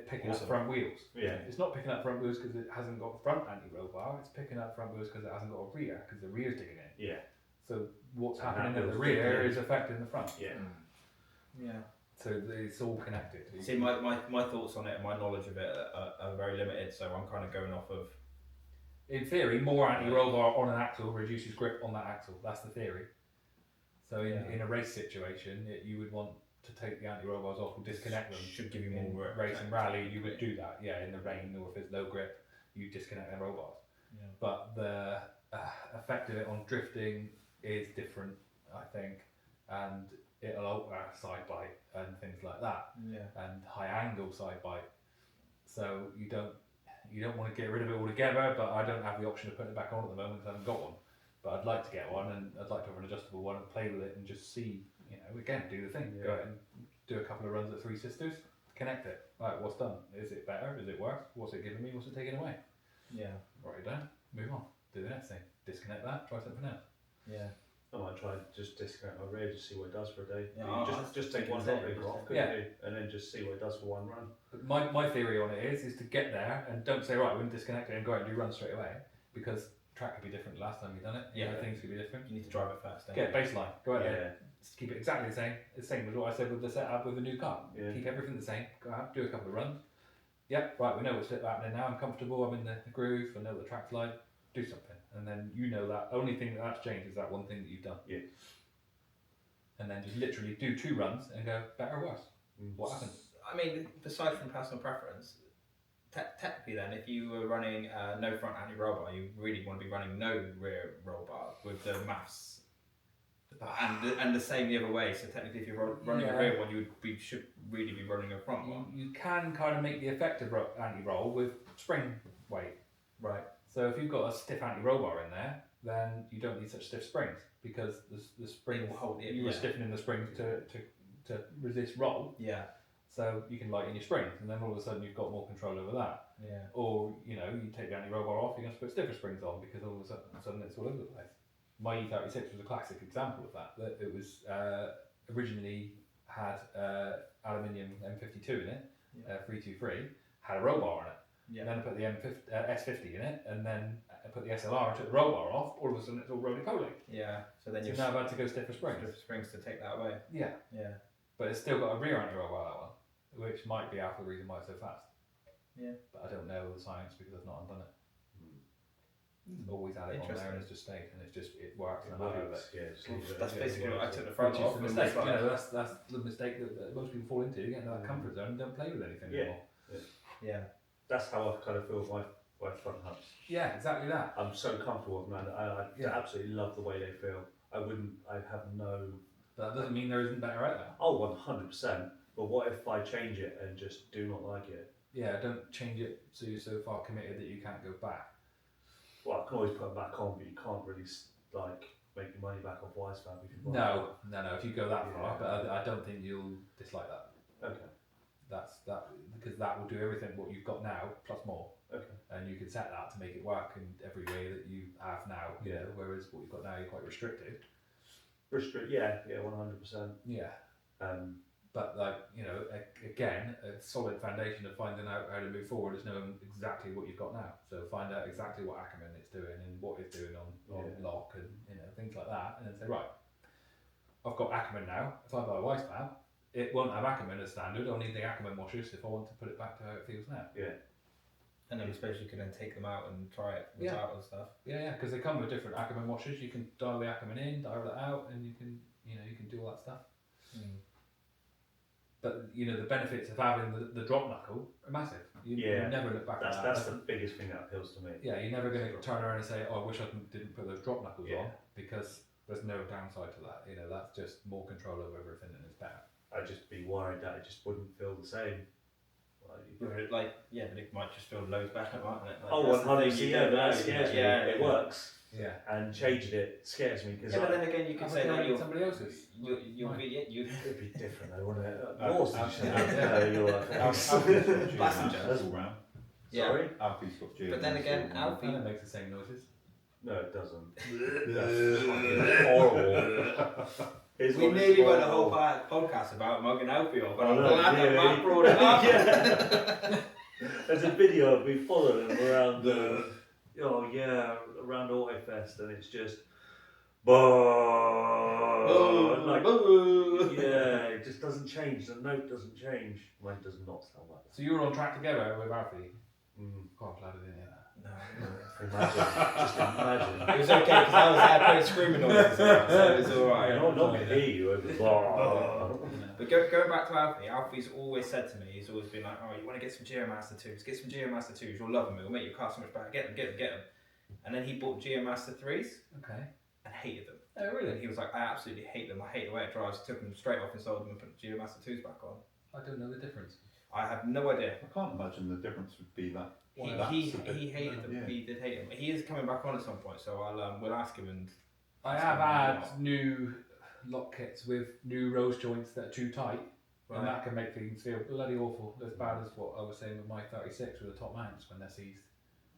Picking Awesome. up front wheels. Yeah. It's not picking up front wheels because it hasn't got a front anti-roll bar. It's picking up front wheels because it hasn't got a rear because the rear's digging in. Yeah. So what's And happening that at the wheel's digging rear in. is affecting the front. Yeah. Yeah. So it's all connected. See, my thoughts on it and my knowledge of it are very limited, so I'm kind of going off of. In theory, more anti-roll bar on an axle reduces grip on that axle. That's the theory. So in a race situation, you would want to take the anti-roll bars off and disconnect them. Should give you In more race and rally, you would do that. Yeah, in the rain or if there's low grip, you disconnect the roll bars. Yeah. But the effect of it on drifting is different, I think, and it'll alter side bite and things like that, Yeah. and high angle side bite. So you don't want to get rid of it altogether, but I don't have the option of putting it back on at the moment because I haven't got one. But I'd like to get one, and I'd like to have an adjustable one and play with it and just see, again, do the thing. Yeah. Go out and do a couple of runs at Three Sisters, connect it. Right, what's done? Is it better? Is it worse? What's it giving me? What's it taking away? Yeah. Write it down, move on, do the next thing. Disconnect that, try something else. Yeah. I might try and just disconnect my rear, just see what it does for a day. Yeah, You I was just take thinking one the hot same, rig just off, take- couldn't Yeah. you? And then just see what it does for one run. But my theory on it is to get there and don't say, right, we're going to disconnect it and go out and do runs straight away, because track could be different last time you've done it. Yeah. Things could be different. You need to drive it first. Don't Get you? baseline, go out there, Yeah. just keep it exactly the same. It's the same as what I said with the setup with the new car. Yeah. Keep everything the same, go out, do a couple of runs. Yep, right, we know what's happening now, I'm comfortable, I'm in the groove, I know what the track's like, do something. And then that only thing that's changed is that one thing that you've done. Yeah. And then just literally do 2 runs and go, better or worse? Mm. What happened? I mean, aside from personal preference, technically then, if you were running no front anti-roll bar, you really want to be running no rear roll bar with the mass. And the same the other way. So technically, if you're running Yeah. a rear one, should really be running a front one. You can kind of make the effective anti-roll with spring weight. Right. So if you've got a stiff anti-roll bar in there, then you don't need such stiff springs because the springs It will hold it, you were yeah. stiffening the springs to resist roll. Yeah. So you can lighten your springs, and then all of a sudden you've got more control over that. Yeah. Or you take the anti-roll bar off, you're going to put stiffer springs on because all of a sudden it's all over the place. My E36 was a classic example of that. That it was originally had aluminium M52 in it, Yeah. 323, had a roll bar on it. Yeah. And then I put the S50 in it, and then I put the SLR and took the roll bar off. All of a sudden it's all roly-poly. Yeah. So then So you've now I've had to go stiffer springs. springs to take that away. Yeah, Yeah. but it's still got a rear anti-roll bar, that one, which might be half the reason why it's so fast. Yeah. But I don't know the science because I've not undone it. Always had it on there and it's just stayed, and it works and I'm happy with it. Yeah, just leave it. That's Yeah, basically what I yeah. took the front Which is off. the and mistake, was like- that's the mistake that most people fall into. You get into that comfort zone and don't play with anything Yeah. anymore. Yeah. That's how I kind of feel with my front humps. Yeah, exactly that. I'm so comfortable with them, and I Yeah. absolutely love the way they feel. I have no. But that doesn't mean there isn't better out there. Oh, 100%. But what if I change it and just do not like it? Yeah, don't change it so you're so far committed that you can't go back. Well, I can always put them back on, but you can't really make your money back off Wisefab if you buy No. If you go that far, Yeah. but I don't think you'll dislike that. it. Okay. That's because that will do everything what you've got now plus more, Okay. and you can set that to make it work in every way that you have now. Yeah. Whereas what you've got now, you're quite restricted. Yeah, 100%. Yeah. Um, But again, a solid foundation of finding out how to move forward is knowing exactly what you've got now. So find out exactly what Ackerman is doing and what it's doing on Yeah. lock and things like that, and then say, right, I've got Ackerman now. If I buy a Wisefab, it won't have Ackerman as standard. I'll need the Ackerman washers if I want to put it back to how it feels now. And then I suppose you could then take them out and try it Yeah. without and stuff. Yeah, because they come with different Ackerman washers. You can dial the Ackerman in, dial it out, and you can do all that stuff. But the benefits of having the drop knuckle are massive. You never look back at that. that's the biggest thing that appeals to me. Yeah, you're never going to turn around and say, "Oh, I wish I didn't put those drop knuckles Yeah. on," because There's no downside to that. You know, that's just more control over everything and it's better. I'd just be worried that it just wouldn't feel the same. But it might just feel loads better, mightn't it? Like, Oh, that's the 100%, thing, you yeah, don't but that know, scares me. yeah, It works. Yeah. And changing it scares me because Yeah, but then again, you could say that you're somebody else's. you'll be it'd be different though, wouldn't it? Uh, Yours, uh, you said. yeah. Yeah, you're like, Passengers. all round. Yeah. Sorry? Alfie's got GM. But then again, Alfie. And it makes the same noises. No, it doesn't. That's fucking horrible. It's We honestly nearly went a whole horrible. podcast about mugging Alfie off, but I I'm know, glad that yeah, Matt brought it up. Yeah. There's a video of me following him around around Autofest, and it's just like, yeah, it just doesn't change. The note doesn't change. Mine does not sound like that. So you were on track together with Alfie? Mm. Oh, I'm glad I didn't hear that. Imagine, just imagine. It was okay because I was there putting screaming noises, so it was alright. No one can hear you over But going back to Alfie, Alfie's always said to me, he's always been like, oh, you want to get some Geomaster 2s, get some Geomaster 2s, you'll love them, it'll make your car so much better, get them. And then he bought Geomaster 3s Okay. and hated them. Oh, And really? he was like, I absolutely hate them, I hate the way it drives, took them straight off and sold them and put Geomaster 2s back on. I don't know the difference. I have no idea. I can't imagine the difference would be that. He hated them, Yeah. he did hate them. He is coming back on at some point, so we'll ask him and... I have had new lock kits with new rose joints that are too tight, and that can make things feel bloody awful. As bad as what I was saying with my 36 with the top mounts when they're seized.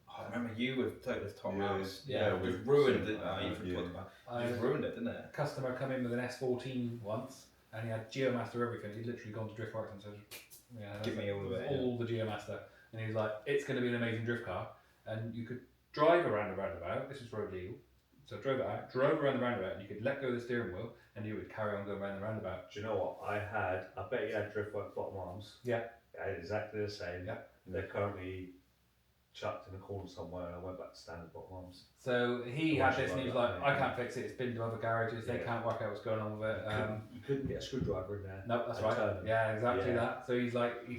Oh, I remember you with Total's top Yeah, mounts. yeah, Yeah, we've we've ruined seen it. that, You've yeah. talked about. I You've ruined it, didn't it? a customer come in with an S14 once, and he had Geomaster everything. He'd literally gone to Driftworks and said, "Yeah, Give me all of it, all the Geomaster." And he was like, "It's going to be an amazing drift car, and you could drive around the roundabout. This is road legal." So I drove it out, drove around the roundabout, and you could let go of the steering wheel, and you would carry on going around the roundabout. Do you know what? I bet you had Driftwork bottom arms. Yeah. I had exactly the same. Yeah. They're currently chucked in a corner somewhere, and I went back to standard bottom arms. So he Oh, had I this, and he was like like, that, "I yeah. can't fix it. It's been to other garages. They Yeah. can't work out what's going on with it." You couldn't get a screwdriver in there. No, that's and right. turn them. Yeah, exactly Yeah. that. So he's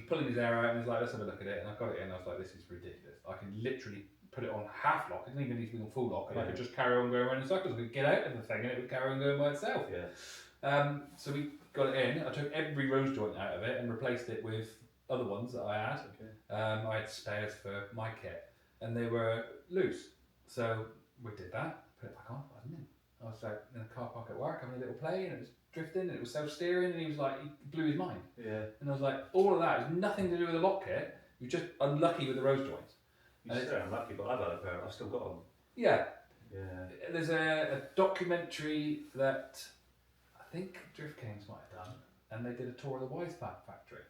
pulling his air out and he's like, "Let's have a look at it." And I got it in. And I was like, "This is ridiculous. I can literally put it on half lock. It doesn't even need to be on full lock, and I could just carry on going around in circles. We could get out of the thing, and it would carry on going by itself." Yeah. So we got it in. I took every rose joint out of it and replaced it with other ones that I had. Okay. I had spares for my kit, and they were loose. So we did that, put it back on, I wasn't in. I was like in a car park at work having a little play, and it was drifting, and it was self-steering, and he was like, he blew his mind. Yeah. And I was like, all of that has nothing to do with the lock kit. You're just unlucky with the rose joints. You say I'm lucky, but I've had a pair. I've still got them. Yeah. Yeah. There's a documentary that I think Drift Games might have done, and they did a tour of the Wisepack factory.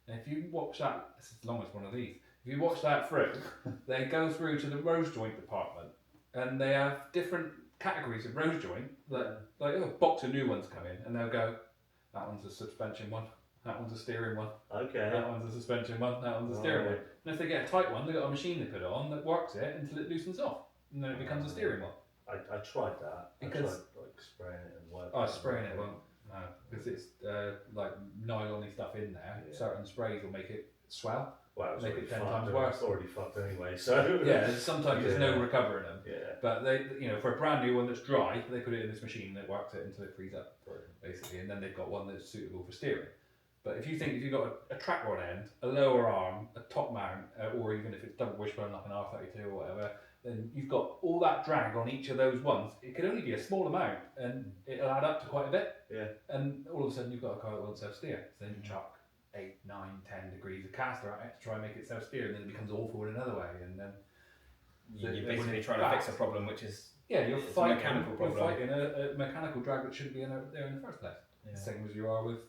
And if you watch that, it's as long as one of these. If you watch that through, they go through to the rose joint department, and they have different categories of rose joint. That like a box of new ones come in, and they'll go, "That one's a suspension one. That one's a steering one. Okay. That one's a suspension one. That one's a steering one." And if they get a tight one, they've got a machine they put it on that works it until it loosens off, and then it becomes a steering one. I tried that. Because- I tried like spraying it and working. Oh, spraying it won't. No, because it's like nylon-y stuff in there. Yeah. Certain sprays will make it swell. Well, it's make already it 10 fucked, times and worse. It's already fucked anyway. So Yeah, sometimes there's no Yeah. recovering them. Yeah. But they, for a brand new one that's dry, they put it in this machine that works it until it frees up, basically, and then they've got one that's suitable for steering. But if you've got a track rod end, a lower arm, a top mount, or even if it's double wishbone like an R32 or whatever, then you've got all that drag on each of those ones. It can only be a small amount, and it'll add up to quite a bit. Yeah. And all of a sudden you've got a car that won't self-steer. So then you chuck 8, 9, 10 degrees of caster at it to try and make it self-steer, and then it becomes awful in another way. And then You're when basically it's trying to back- fix a problem which is yeah, you're it's a fighting, mechanical you're problem. fighting a mechanical drag that shouldn't be there in the first place. Yeah. Same as you are with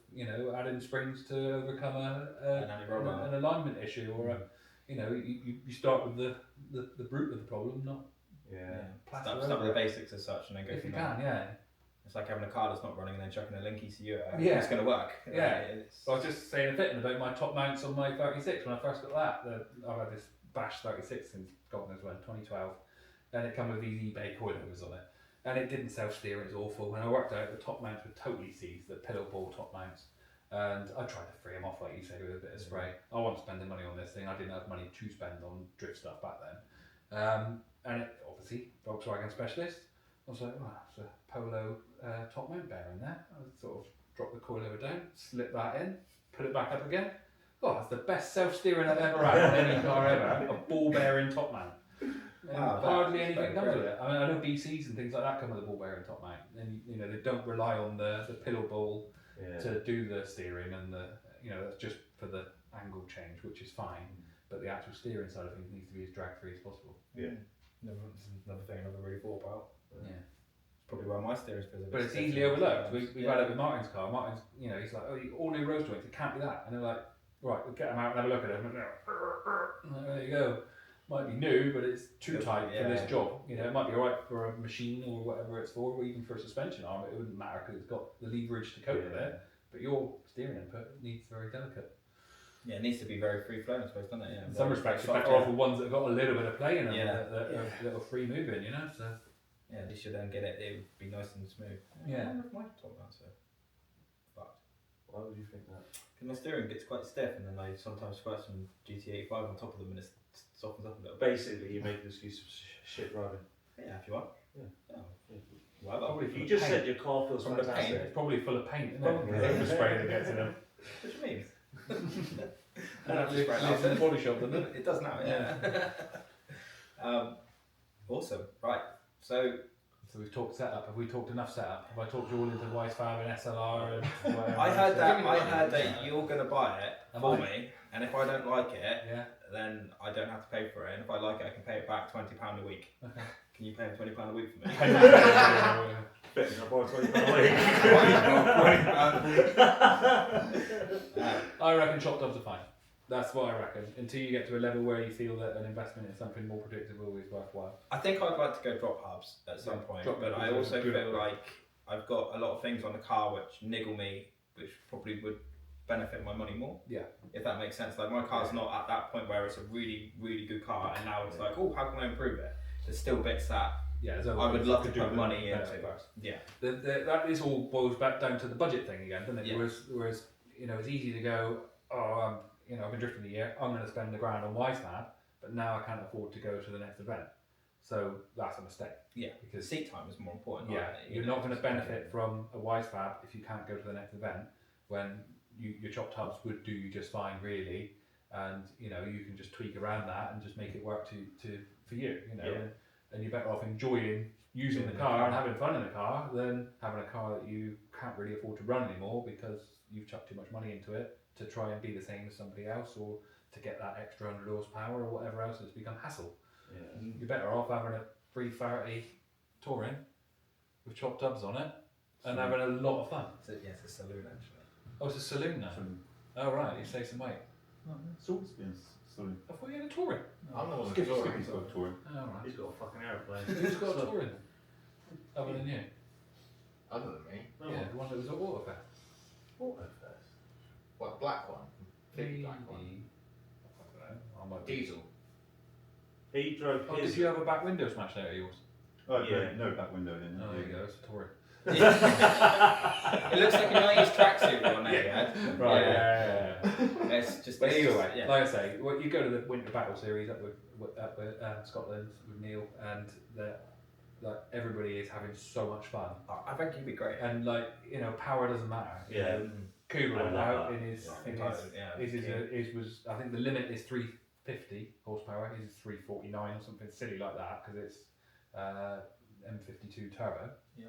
adding springs to overcome An anti-rubber. an alignment issue, or you start with the root of the problem, not Yeah. plaster Start over with the it. basics as such and then go If you from there. can, yeah. It's like having a car that's not running and then chucking a link ECU at it. Yeah. It's going to work. Yeah. It's, So I was just saying a bit about my top mounts on my 36 when I first got that. I've had this Bash 36 since God knows when, 2012, and it came with these eBay coilovers on it, and it didn't self-steer. It was awful. When I worked out, the top mounts were totally seized, the pillow ball top mounts, and I tried to free them off, like you say, with a bit of spray. I wasn't spending money on this thing. I didn't have money to spend on drift stuff back then, and it, obviously Volkswagen specialist. I was like, oh, it's a Polo top mount bearing there. I sort of dropped the coilover down, slip that in, put it back up again. Oh, that's the best self-steering I've ever had in any car ever. A ball bearing top mount. And hardly anything comes with it. I mean, I know BCs and things like that come with a ball bearing top mount, and you know they don't rely on the pillow ball to do the steering, and that's just for the angle change, which is fine. But the actual steering side of things needs to be as drag free as possible. Yeah. Another thing I never really thought about. Yeah. Probably why my steering's feels a bit But it's stiff easily sometimes. overlooked. We've had it with Martin's car. Martin's, he's like, oh, all new rose joints. It can't be that. And they're like, right, we'll get them out and have a look at them. And like, there you go. Might be new, but it's too tight for this job. It might be alright for a machine or whatever it's for, or even for a suspension arm. It wouldn't matter because it's got the leverage to cope with it. But your steering input needs very delicate. Yeah, it needs to be very free flowing, I suppose, doesn't it? Yeah. In some respects, you're better off with ones that have got a little bit of play in them, that are a little free moving, So. Yeah, at least you then get it. It would be nice and smooth. Yeah. I wonder if my top mounts are fucked. Why would you think that? Because my steering gets quite stiff, and then I sometimes squirt some GT85 on top of them, and it softens up a little bit. Basically, you make an excuse for shit driving. Yeah, if you want. Yeah. Oh. Whatever. Probably You full of just paint. said your car feels From the paint. fantastic. It's probably full of paint, isn't Probably. it? Overspray that gets in them. What do you mean? And that lives in the body shop, doesn't it? It does now, yeah. Awesome. Right. So we've talked setup. Have we talked enough setup? Have I talked you all into Weissfab and SLR and whatever? I heard Give me that the- you're going to buy it Am for I? me, and if I don't like it, Yeah. then I don't have to pay for it. And if I like it, I can pay it back £20 a week. Okay. Can you pay him £20 a week for me? Fitting up on I reckon chop dubs are fine. That's what I reckon. Until you get to a level where you feel that an investment in something more predictable is worthwhile. I think I'd like to go drop hubs at some point, drop but hubs I is also good. feel like I've got a lot of things on the car which niggle me, which probably would benefit my money more. Yeah. If that makes sense. Like my car's not at that point where it's a really, really good car, and now it's like, oh, how can I improve it? There's still bits that Yeah, I would love to put money into. First. Yeah. That is all boils back down to the budget thing again, doesn't it? Yeah. Whereas it's easy to go, I've been drifting a year, I'm going to spend £1,000 on Weissfab, but now I can't afford to go to the next event. So that's a mistake. Yeah. Because Seat time is more important. yeah, isn't it? you're not going to benefit from a Weissfab if you can't go to the next event when your chopped hubs would do you just fine, really, and you can just tweak around that and just make it work for you, and you're better off enjoying using the car and having fun in the car than having a car that you can't really afford to run anymore because you've chucked too much money into it to try and be the same as somebody else or to get that extra 100 horsepower or whatever else. It's become hassle. Yeah. You're better off having a 330 touring with chopped hubs on it and having a lot of fun. It's a saloon actually. Oh, it's a saloon now. Oh right, you say some weight. Salt's been saloon. I thought you had a touring. I'm the one that's Skippy's touring. got a touring. Oh right. He's got a fucking aeroplane. Who's got a touring? Other than you? Other than me. Yeah, the one that was at Waterfest. Autofest. What, black one? Big black one. I don't know. I might be. Diesel. He drove Oh, his. did you have a back window smashed out of yours? Oh, Yeah. no back window in. Oh, there you go. It's a touring. It looks like a 90s tracksuit on there, yeah. Right. Yeah. It's just. But either way, yeah. like I say, you go to the Winter Battle Series up with Scotland with Neil, and everybody is having so much fun. I think you'd be great. And power doesn't matter. Yeah. Cougar I went love out that. in his, Yeah, in yeah, his was I think the limit is 350 horsepower. His is 349 or something silly like that because it's M52 turbo. Yeah.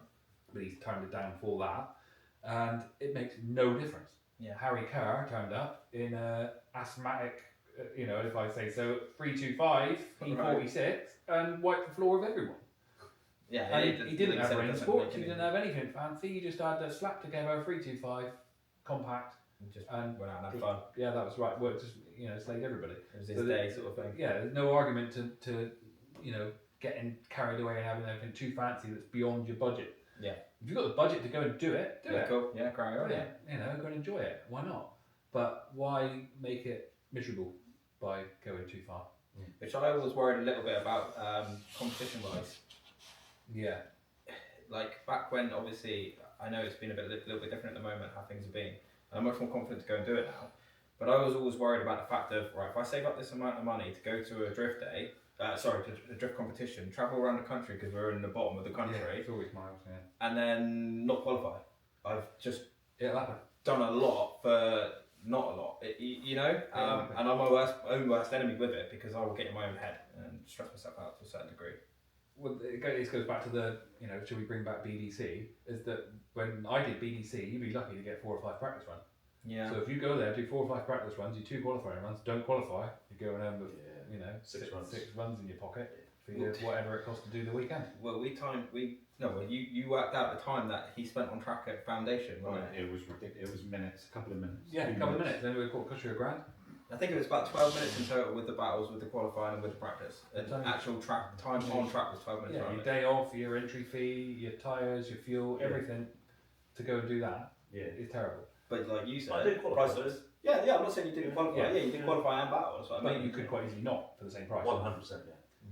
But he's turned it down for that, and it makes no difference. Yeah. Harry Kerr turned up in a asthmatic, if I say so, 325 E46 and wiped the floor of everyone. Yeah, And he didn't like have said, it rain doesn't sports, make he any- didn't have anything fancy, he just had a slap together 325 compact, Just and went out and had fun. yeah, that was right, well, just, slayed everybody. It was his So day sort of thing. Yeah, there's no argument to getting carried away and having anything too fancy that's beyond your budget. Yeah. If you've got the budget to go and do it, do Yeah, it. cool. Yeah, crying out. Yeah. Go and enjoy it. Why not? But why make it miserable by going too far? Which I was worried a little bit about competition wise. Yeah. Like back when, obviously, I know it's been a little bit different at the moment how things have been, and I'm much more confident to go and do it now. But I was always worried about the fact of, right, if I save up this amount of money to go to a drift day, a drift competition, travel around the country because we're in the bottom of the country, Yeah, it's always miles. Yeah. and then not qualify. I've just It'll happen. done a lot for not a lot, you know, Yeah. and I'm my own worst enemy with it because I will get in my own head and stress myself out to a certain degree. Well, this goes back to the, should we bring back BDC? Is that when I did BDC, you'd be lucky to get 4 or 5 practice runs. Yeah. So if you go there, do 4 or 5 practice runs, you 2 qualifying runs, don't qualify, you're going home with, 6 runs. 6 runs in your pocket for your, whatever it costs to do the weekend. Well, you worked out the time that he spent on track at Foundation, Well, wasn't it? it was ridiculous. It was minutes, a couple of minutes. Yeah, a 2 couple of minutes, then it would cost you $1,000. I think it was about 12 minutes in total with the battles, with the qualifying and with the practice. And Time. actual track time on track was 12 minutes. Yeah, around your it. day off, your entry fee, your tyres, your fuel, Yeah. everything to go and do that Yeah. is terrible. But like you said, I did qualify. priceless. Yeah, I'm not saying you didn't qualify. Yeah. Yeah, you did qualify and battle. That's what I But mean. you could quite easily not for the same price. 100%,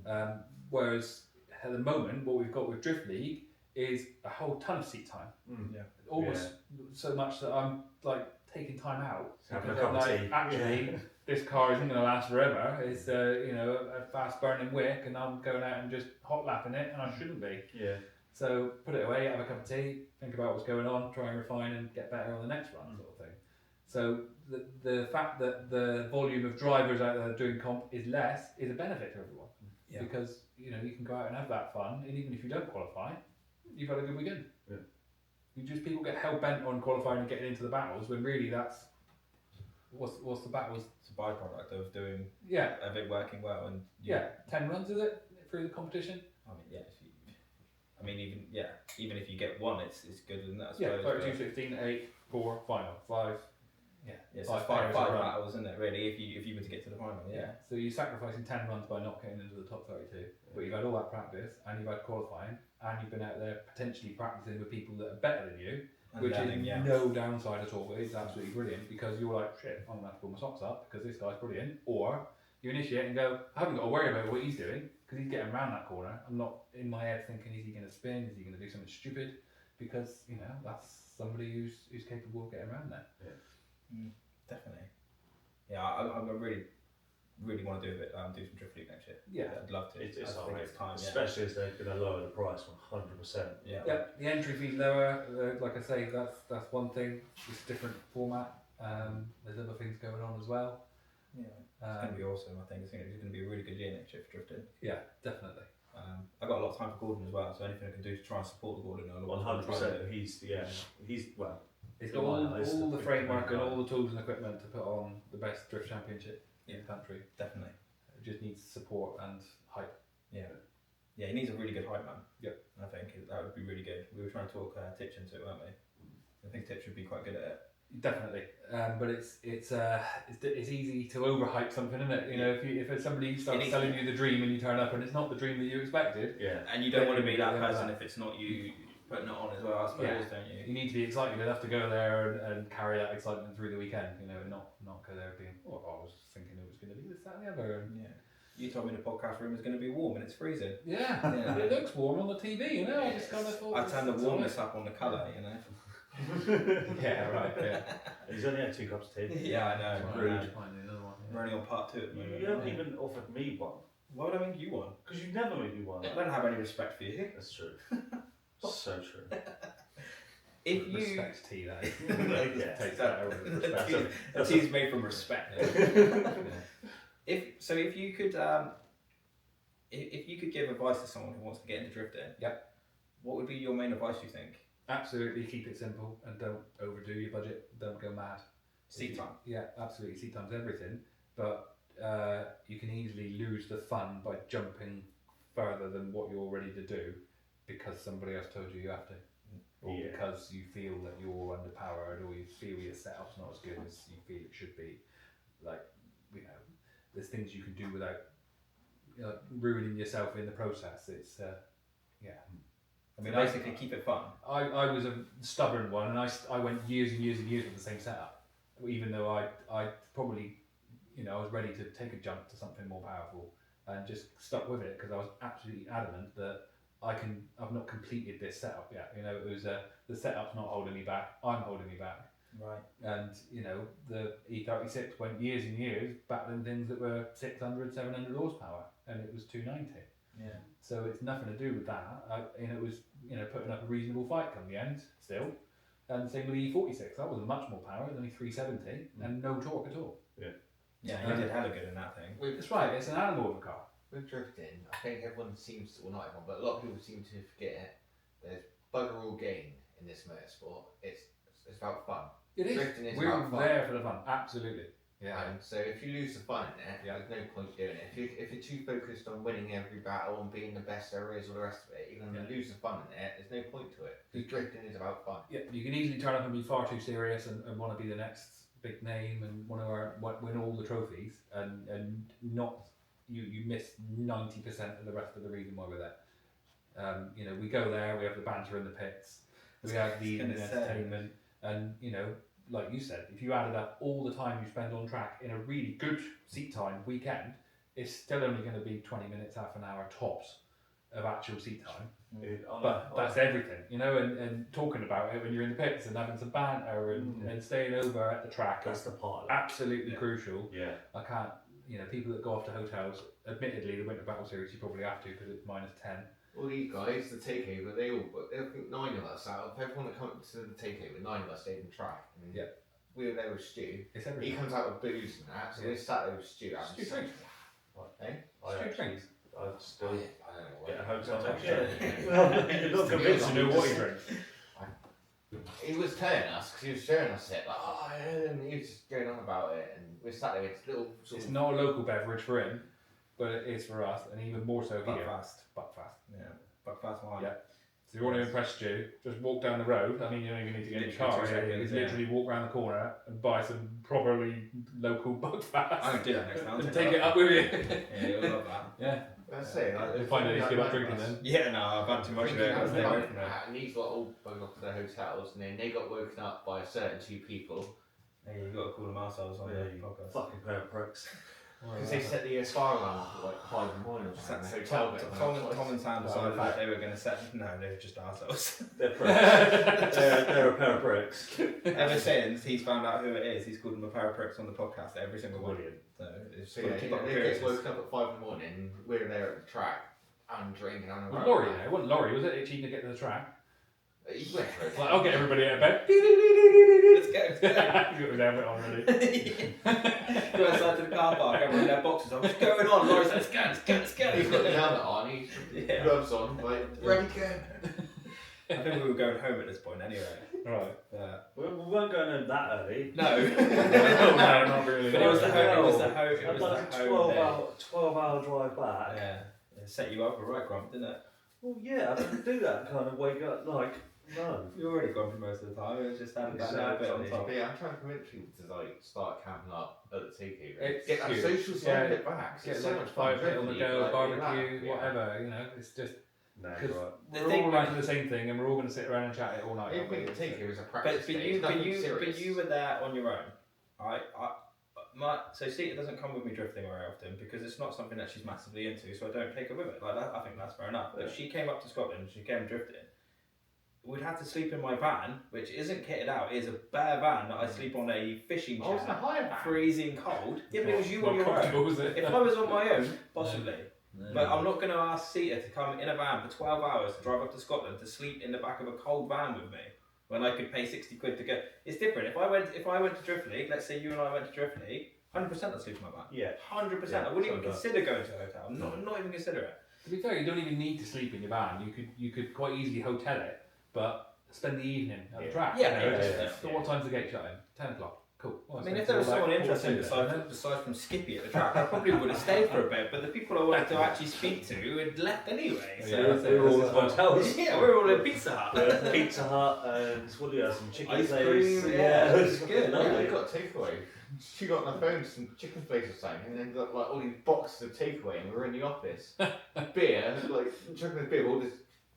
yeah. Whereas at the moment, what we've got with Drift League is a whole ton of seat time. Yeah. Almost so much that I'm like taking time out. Having a Because I'm cup of like, tea. actually, this car isn't going to last forever. It's a fast burning wick, and I'm going out and just hot lapping it, and I shouldn't be. Yeah. So put it away, have a cup of tea, think about what's going on, try and refine and get better on the next run, sort of thing. So the fact that the volume of drivers out there doing comp is less is a benefit to everyone. Yeah. Because you can go out and have that fun, and even if you don't qualify, you've had a good weekend. Yeah. People get hell bent on qualifying and getting into the battles when really that's what's the battles. It's a byproduct of doing Yeah, of it working well and 10 runs is it through the competition? I mean, yeah. Even if you get one, it's good, isn't it? I Yeah, suppose, 32, 16, 8, 4, final, 5. Yeah, Yeah, so five it's five pairs a run. battles, isn't it? Really, if you were to get to the final, Yeah. So you're sacrificing 10 runs by not getting into the top 32, but you've had all that practice and you've had qualifying and you've been out there potentially practicing with people that are better than you, And which learning, is no downside at all. It's absolutely brilliant because you're like, shit, I'm going to have to pull my socks up because this guy's brilliant. Or you initiate and go, I haven't got to worry about what he's doing because he's getting around that corner. I'm not in my head thinking, is he going to spin? Is he going to do something stupid? Because, that's somebody who's capable of getting around there. Definitely. Yeah, I really want to do a bit. Do some drift league next year. Yeah. I'd love to. It's I think alright. it's time. Yeah. Especially as they're going to lower the price 100%. Yeah. Yeah, the entry fee's lower. Like I say, that's one thing. It's a different format. There's other things going on as well. Yeah. It's going to be awesome. I think it's going to be a really good year next year for drifting. Yeah, definitely. I've got a lot of time for Gordon as well, so anything I can do to try and support the Gordon, I'll always try 100%. to do. He's well. It's got all the big framework and guy. all the tools and equipment to put on the best drift championship in the country. Definitely. It just needs support and hype. Yeah, he needs a really good hype man. Yep. I think that would be really good. We were trying to talk Titch into it, weren't we? I think Titch would be quite good at it. Definitely, but it's easy to overhype something, isn't it? If somebody starts selling you the dream and you turn up and it's not the dream that you expected, And you don't want to be that Yeah. person if it's not you putting it on as well, I suppose, Yeah. don't you? you need to be excited enough to go there and carry that excitement through the weekend. Not go there being, I was thinking it was going to be this, that, and the other. And Yeah. You told me the podcast room is going to be warm and it's freezing. yeah, Yeah. it looks warm on the TV. I just kind of thought. I turned the it's warmness up on the colour, Yeah, right. Yeah. He's only had 2 cups of tea. Yeah, I know. Rude. I know. Find another one. We're only on part 2 at the moment. You haven't even offered me one. Why would I make you one? Because you never made me one. I don't have any respect for you. That's true. So true. If you... Respect tea, that is. Yeah. Takes that over respect. A tea's made from respect. Yeah. If you could if you could give advice to someone who wants to get into drifting, what would be your main advice, you think? Absolutely, keep it simple and don't overdo your budget. Don't go mad. Seat time. Yeah, absolutely. Seat time's everything, but you can easily lose the fun by jumping further than what you're ready to do because somebody else told you have to, or Yeah. because you feel that you're underpowered, or you feel your setup's not as good as you feel it should be. Like, there's things you can do without ruining yourself in the process. It's I mean, Basically, keep it fun. I was a stubborn one, and I went years and years and years with the same setup, even though I probably, I was ready to take a jump to something more powerful, and just stuck with it because I was absolutely adamant that I've not completed this setup yet. It was the setup's not holding me back. I'm holding me back. Right. And the E36 went years and years battling things that were 600, 700 horsepower, and it was 290. Yeah. So it's nothing to do with that. And it was, putting up a reasonable fight come the end still. And same with the E46. That was much more power. It was only 370 and no torque at all. Yeah, you did hella good in that thing. That's right. It's an animal of a car. With drifting, I think everyone seems to, well not everyone, but a lot of people seem to forget there's bugger all gain in this motorsport. It's about fun. It is. Drifting is We're about fun. there for the fun. Absolutely. Yeah. And so if you lose the fun in it, there's no point doing it. If you're too focused on winning every battle and being the best there is, all the rest of it, you're going to lose the fun in it. There's no point to it. Because drifting is about fun. Yeah, you can easily turn up and be far too serious and want to be the next big name and want to win all the trophies and not you miss 90% of the rest of the reason why we're there. We go there, we have the banter in the pits, we have the entertainment, and like you said, if you added up all the time you spend on track in a really good seat time weekend, it's still only going to be 20 minutes, half an hour tops of actual seat time. But that's everything, and talking about it when you're in the pits and having some banter and staying over at the track. That's the part. Absolutely crucial. Yeah. I can't, people that go off to hotels, admittedly the Winter Battle Series you probably have to because it's -10. All these guys, the takeover, I think 9 of us out of everyone that comes to the takeover, 9 of us stayed in track. And we were there with Stu. It's He everything. comes out with booze and that, so we sat there with Stu. Stu drinks. I Stu drinks. I'd still I don't know get a hotel Yeah. taxi. Well, you're not convinced to know what he drinks. He was telling us, because he was showing us it, and he was just going on about it, and we sat there with this little sort It's of... not a local beverage for him, but it is for us, and even more so here. Buckfast. Buckfast. Yeah. Buckfast wine. Yeah. So if you want to impress Stu, just walk down the road. I mean, you don't even need to get in the Literally car. 2 You seconds, can literally walk around the corner and buy some properly local Buckfast. I'm going to do that next time. And take it up with you. Yeah, you'll love that. Yeah. That's it. You'll find out you skip up drinking then. Yeah, no, I've had too much of it. I'll stay away from it. And these got all buggered off to their hotels, and then they got woken up by a certain 2 people. Hey, you've got to call them ourselves on Yeah, the you podcast. fucking pair of pricks. Because they set the fire alarm for like 5 in the morning or something. Tom and Sam decided that they were going to set. No, they were just ourselves. They're pricks. they're a pair of pricks. Ever since he's found out who it is, he's called them a pair of pricks on the podcast every single one. Brilliant. So it's So got yeah, to keep up they get appearances. woken up at 5 in the morning, we're there at the track, and drinking on Well, Laurie, it wasn't Laurie, was it? Itching to get to the track. He went for it. It's like, I'll get everybody out of bed. Let's go. You got the helmet on already. Go outside to the car park, everyone in their boxes. What's going on? Laurie said, let's go, let's go, let's go. He's got the helmet on, he's Yeah. gloves on, like, ready to go. I think we were going home at this point anyway. Right. We weren't going home that early. No. No, not really. But it was the home. It was the No. home. It I'd was like the a home. 12-hour drive back. Yeah. It set you up for right, Grump, didn't it? Well, yeah, I didn't do that kind of wake up, like, no. You already grumpy most of the time. It was just having that little bit on top. But yeah, I'm trying to convince people to like start camping up at the takeover. It's Get that huge. social side Yeah. of it back. Get It's so like much fun. fire pit on the You go, like, barbecue, yeah. whatever, it's just, No, because right. The we're thing all with- into the same thing and we're all going to sit around and chat it all night. I aren't we? think the takeover is a practice. But day, it's nothing serious. you were there on your own. So Sita doesn't come with me drifting very often because it's not something that she's massively into, so I don't take her with it. Like that, I think that's fair enough. But if she came up to Scotland and she came drifting, we'd have to sleep in my van, which isn't kitted out. It is a bare van that I sleep on a fishing Oh, it's a chair, higher van. freezing cold. Yeah, but it was you Not on your comfortable, own. was it? If I was on my own, possibly. But I'm not going to ask Sita to come in a van for 12 hours to drive up to Scotland to sleep in the back of a cold van with me when I could pay 60 quid to go. It's different. If I went to Drift League, let's say you and I went to Drift League, 100% I'd sleep in my van. Yeah. 100%. Yeah, I wouldn't even so consider going to a hotel. Not even consider it. To be fair, you don't even need to sleep in your van. You could quite easily hotel it, but spend the evening at the Yeah. track. Yeah, you know, yeah, just- yeah. So what time's the gate shutting? 10 o'clock. Cool. Well, I I mean, spent if there was all someone that interested quarter besides from Skippy at the track, I probably would have stayed for a bit. But the people I wanted to actually speak to had left anyway. So Yeah, we were all at hotels. yeah, we were all in Pizza Hut. Pizza Hut and what do you have? Some chicken Ice flavors. cream, yeah, it it's good. Yeah, lovely. we got a takeaway. She got on her phone some chicken flakes or something, and then got like all these boxes of takeaway, and we were in the office. Beer, like drinking the beer, with all this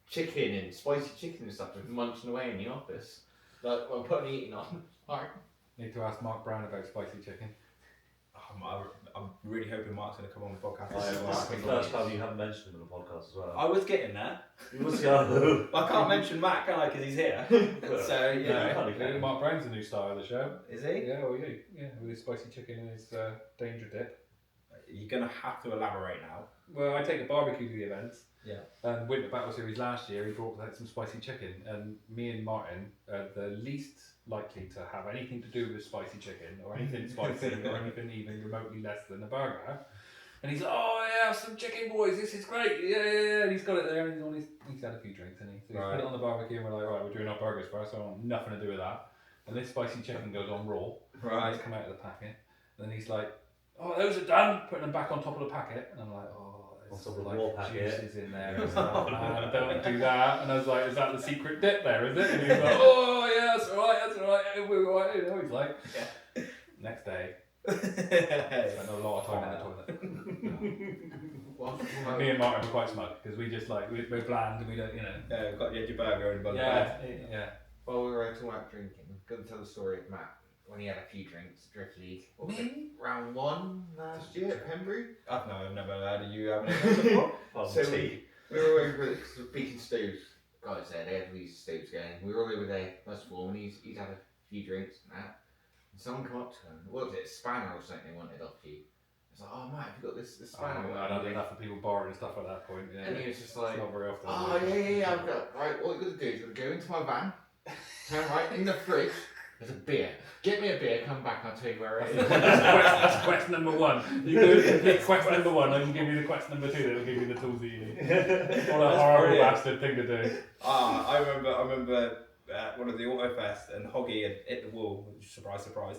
chicken and spicy chicken and stuff, just munching away in the office. Like, I'm putting the eating on. Alright. Need to ask Mark Brown about spicy chicken. I'm really hoping Mark's going to come on the podcast. It's the first time you haven't mentioned him on the podcast as well. I was getting there. You was the other. I can't mention Matt, can I? Because he's here. So, you Yeah, know. you can. Mark Brown's the new star of the show. Is he? Yeah, well, yeah, with his spicy chicken and his danger dip. You're going to have to elaborate now. well, I take a barbecue to the events. Yeah. And Winter Battle Series last year, he brought like some spicy chicken, and me and Martin are the least likely to have anything to do with spicy chicken or anything spicy or anything even remotely less than a burger. And he's like, "Oh yeah, some chicken, boys. This is great. Yeah." And he's got it there, and he's had a few drinks, and so he's put it on the barbecue, and we're like, "Right, we're doing our burgers first, so I want nothing to do with that." And this spicy chicken goes on raw. Right. It's come out of the packet, and then he's like, "Oh, those are done." Putting them back on top of the packet, and I'm like, "Oh, there's On top of the like raw packet. juices in there." And stuff. Oh, man, don't do that. And I was like, "Is that the secret dip there? Is it?" And he's like, "Oh yeah, that's all right. That's all right." We're all right. You know, he's like, Next day, spent a lot of time in the toilet. Me and Martin were quite smug because we just like we're bland and we don't, you know. Yeah, we've got the edge of burger and Yeah. While we were talking about drinking, I'm going to tell the story of Matt when he had a few drinks, Drift League. What was it? Round 1 last year at Pembury. I've never heard of you having it before. So we were over at the Beacon Stoves guys there, they had these stoves going. We were all over there, first of all, and he's had a few drinks and that. And someone come up to him, what was it, a spanner or something they wanted off you? It's like, "Oh Matt, have you got this spanner?" I don't know enough of people borrowing stuff at that point. Yeah. And he was just like, It's not very often. "Oh yeah, I've got, right, what you're going to do is you're going to go into my van, turn right in the fridge, there's a beer. Get me a beer, come back, I'll tell you where it is." That's quest number 1. You go pick quest number 1, I can give you the quest number 2 that'll give you the tools that you need. What a horrible bastard thing to do. I remember one of the Autofest and Hoggy had hit the wall, surprise, surprise.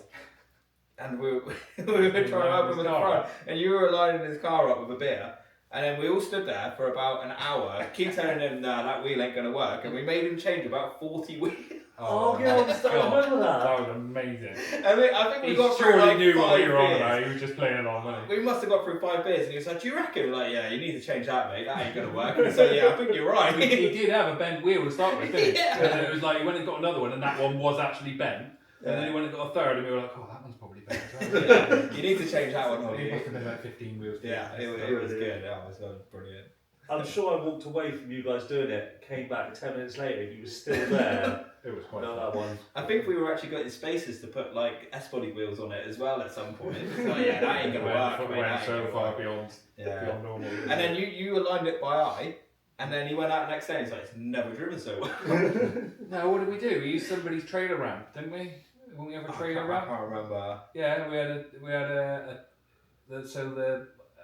And we were trying to open with the front, and you were lining his car up with a beer. And then we all stood there for about an hour, keep telling him, "Nah, that wheel ain't going to work." And we made him change about 40 wheels. Oh, yeah, I remember that. That was amazing. I think we He got through surely like knew what 5 we were on beers. about. He was just playing along, wasn't he? We must have got through 5 beers, and he was like, "Do you reckon?" We're like, "Yeah, you need to change that, mate. That ain't going to work." And so yeah, I think you're right. He did have a bent wheel to start with, didn't he? Yeah. And then it was like he went and got another one, and that one was actually bent. And then he went and got a third, and we were like, "Oh, that one's probably bent as well." Yeah, you need to change that one. It Hoggy. must have been about 15 wheels. Yeah, it was good. That was brilliant. I'm sure I walked away from you guys doing it, came back 10 minutes later, you were still there. It was quite No, fun. that one. I think we were actually getting spaces to put like S-body wheels on it as well at some point. It's like, yeah, that ain't gonna work. mate, Went that ain't so gonna far work. beyond normal. And then you aligned it by eye, and then he went out the next day and he's like, "It's never driven so well." No, what did we do? We used somebody's trailer ramp, didn't we? When we have a trailer I ramp? can't remember. Yeah,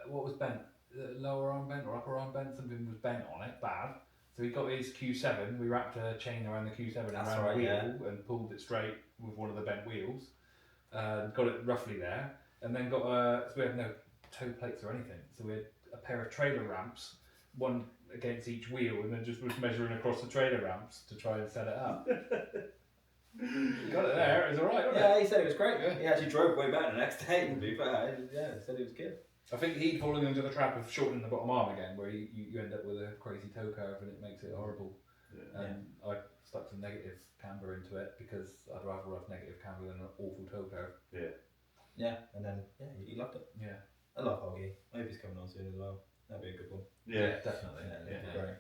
what was bent? The lower arm bent or upper arm bent? Something was bent on it, bad. So he got his Q7. We wrapped a chain around the Q7 That's around right, the wheel yeah. and pulled it straight with one of the bent wheels. Got it roughly there, and then got so we had no toe plates or anything. So we had a pair of trailer ramps, one against each wheel, and then just was measuring across the trailer ramps to try and set it up. Got it there. It was alright, wasn't it? Yeah, he said it was great. Yeah. He actually drove way better the next day. To be fair, yeah, he said it was good. I think he'd fallen into the trap of shortening the bottom arm again, where you end up with a crazy toe curve and it makes it horrible. And I stuck some negative camber into it because I'd rather have negative camber than an awful toe curve. Yeah, and then he loved it. Yeah. I love Hoggy. I hope he's coming on soon as well. That'd be a good one. Definitely. Yeah, that'd be great.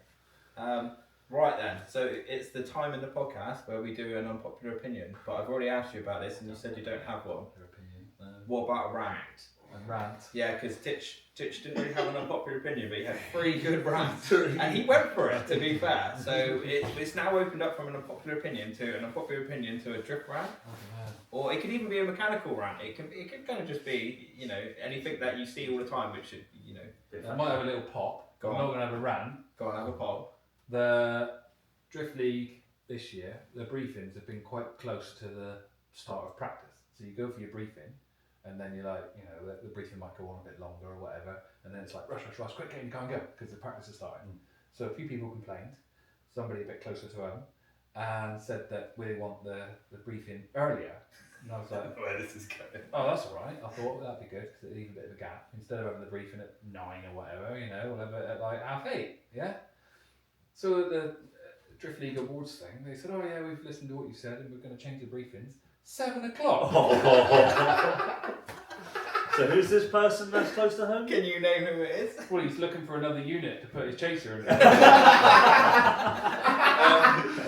Right then, so it's the time in the podcast where we do an unpopular opinion, but I've already asked you about this and you said you don't have one. Your opinion. What about a rant? And rant. Yeah, because Titch didn't really have an unpopular opinion, but he had 3 good rants, and he went for it, to be fair. So it's now opened up from an unpopular opinion to a drift rant, or it could even be a mechanical rant. It could kind of just be, anything that you see all the time, which, I might have a little pop. Go I'm on. not going to have a rant. Go on, have a pop. The Drift League this year, the briefings have been quite close to the start of practice. So you go for your briefing, and then you're like, the briefing might go on a bit longer or whatever, and then it's like, rush, quick, get in, go and go, because the practice is starting. So a few people complained, somebody a bit closer to home, and said that we want the briefing earlier. And I was like, Where this is going. oh, that's all right. I thought that'd be good, because it'd leave a bit of a gap. Instead of having the briefing at 9 or whatever, we'll have it at like 8:30, yeah? So at the Drift League Awards thing, they said, oh yeah, we've listened to what you said, and we're going to change the briefings. 7 o'clock. So who's this person that's close to home? Can you name who it is? Well, he's looking for another unit to put his chaser in.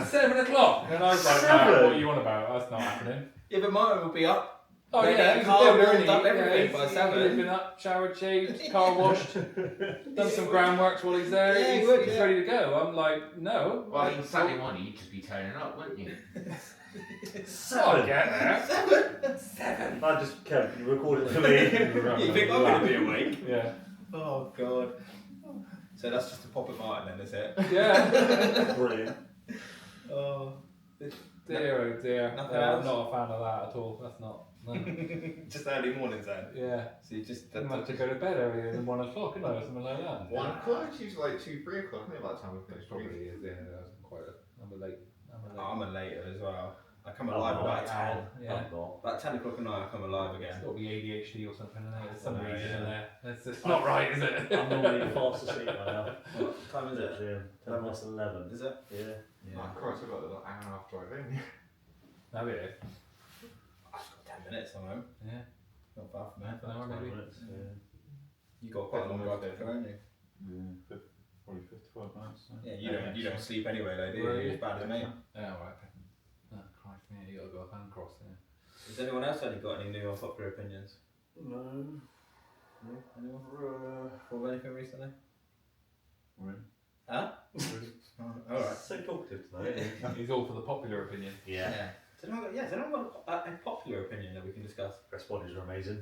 7 o'clock. And I was like, no, what are you on about? That's not happening. Yeah, but mine will be up Oh They yeah, get he's a car builder, warmed isn't up, he? everything Yeah, by he's 7. been up, showered, shaved, car washed, done some groundworks while he's there. Yeah, he he's would, he's yeah. ready to go. I'm like, no. Well, on Saturday morning, you'd just be turning up, wouldn't you? I'll get there. 7. I just kept recording for me. You think I'm going to be awake? Yeah. Oh god. So that's just a pop at Martin then, is it? Yeah. Brilliant. Oh. Dear, oh dear. Nothing I'm else? not a fan of that at all. That's not. No. Just early mornings then. Yeah. So you just. I have to go to bed earlier than 1 o'clock, you know, or something like that. 1 o'clock? It's usually like 2, 3 o'clock, isn't it, by the time we finish Probably drinking? is, yeah. I'm quite I'm a late. I'm a later as well. I come I'm alive not. about 10. Yeah. I'm not. About 10 o'clock at night I come alive It's again. got to be ADHD or something, isn't it? There's some Oh, reason yeah. in there. It's not right, is it? I'm normally fast asleep by now. What time is it? Yeah, 10 past 11. Is it? Yeah. Oh, Christ, I've got an hour and a half drive in. Have you? I've got 10 minutes, I'm home. Yeah. Not far from there. Half an hour 20 maybe? minutes, yeah. You got quite a long drive to go, haven't you? Yeah, probably 55 minutes. So. Yeah, you don't sleep anyway, though, do you? Really? You're as bad as me. Yeah, alright. Oh, Christ, yeah, you got to go up and cross, yeah. Has anyone else only got any new unpopular opinions? No. No? Anyone? Thought of anything recently? Really? Huh? Oh, alright. So talkative tonight. He's all for the popular opinion. Yeah. Has anyone got a popular opinion that we can discuss? Press bodies are amazing.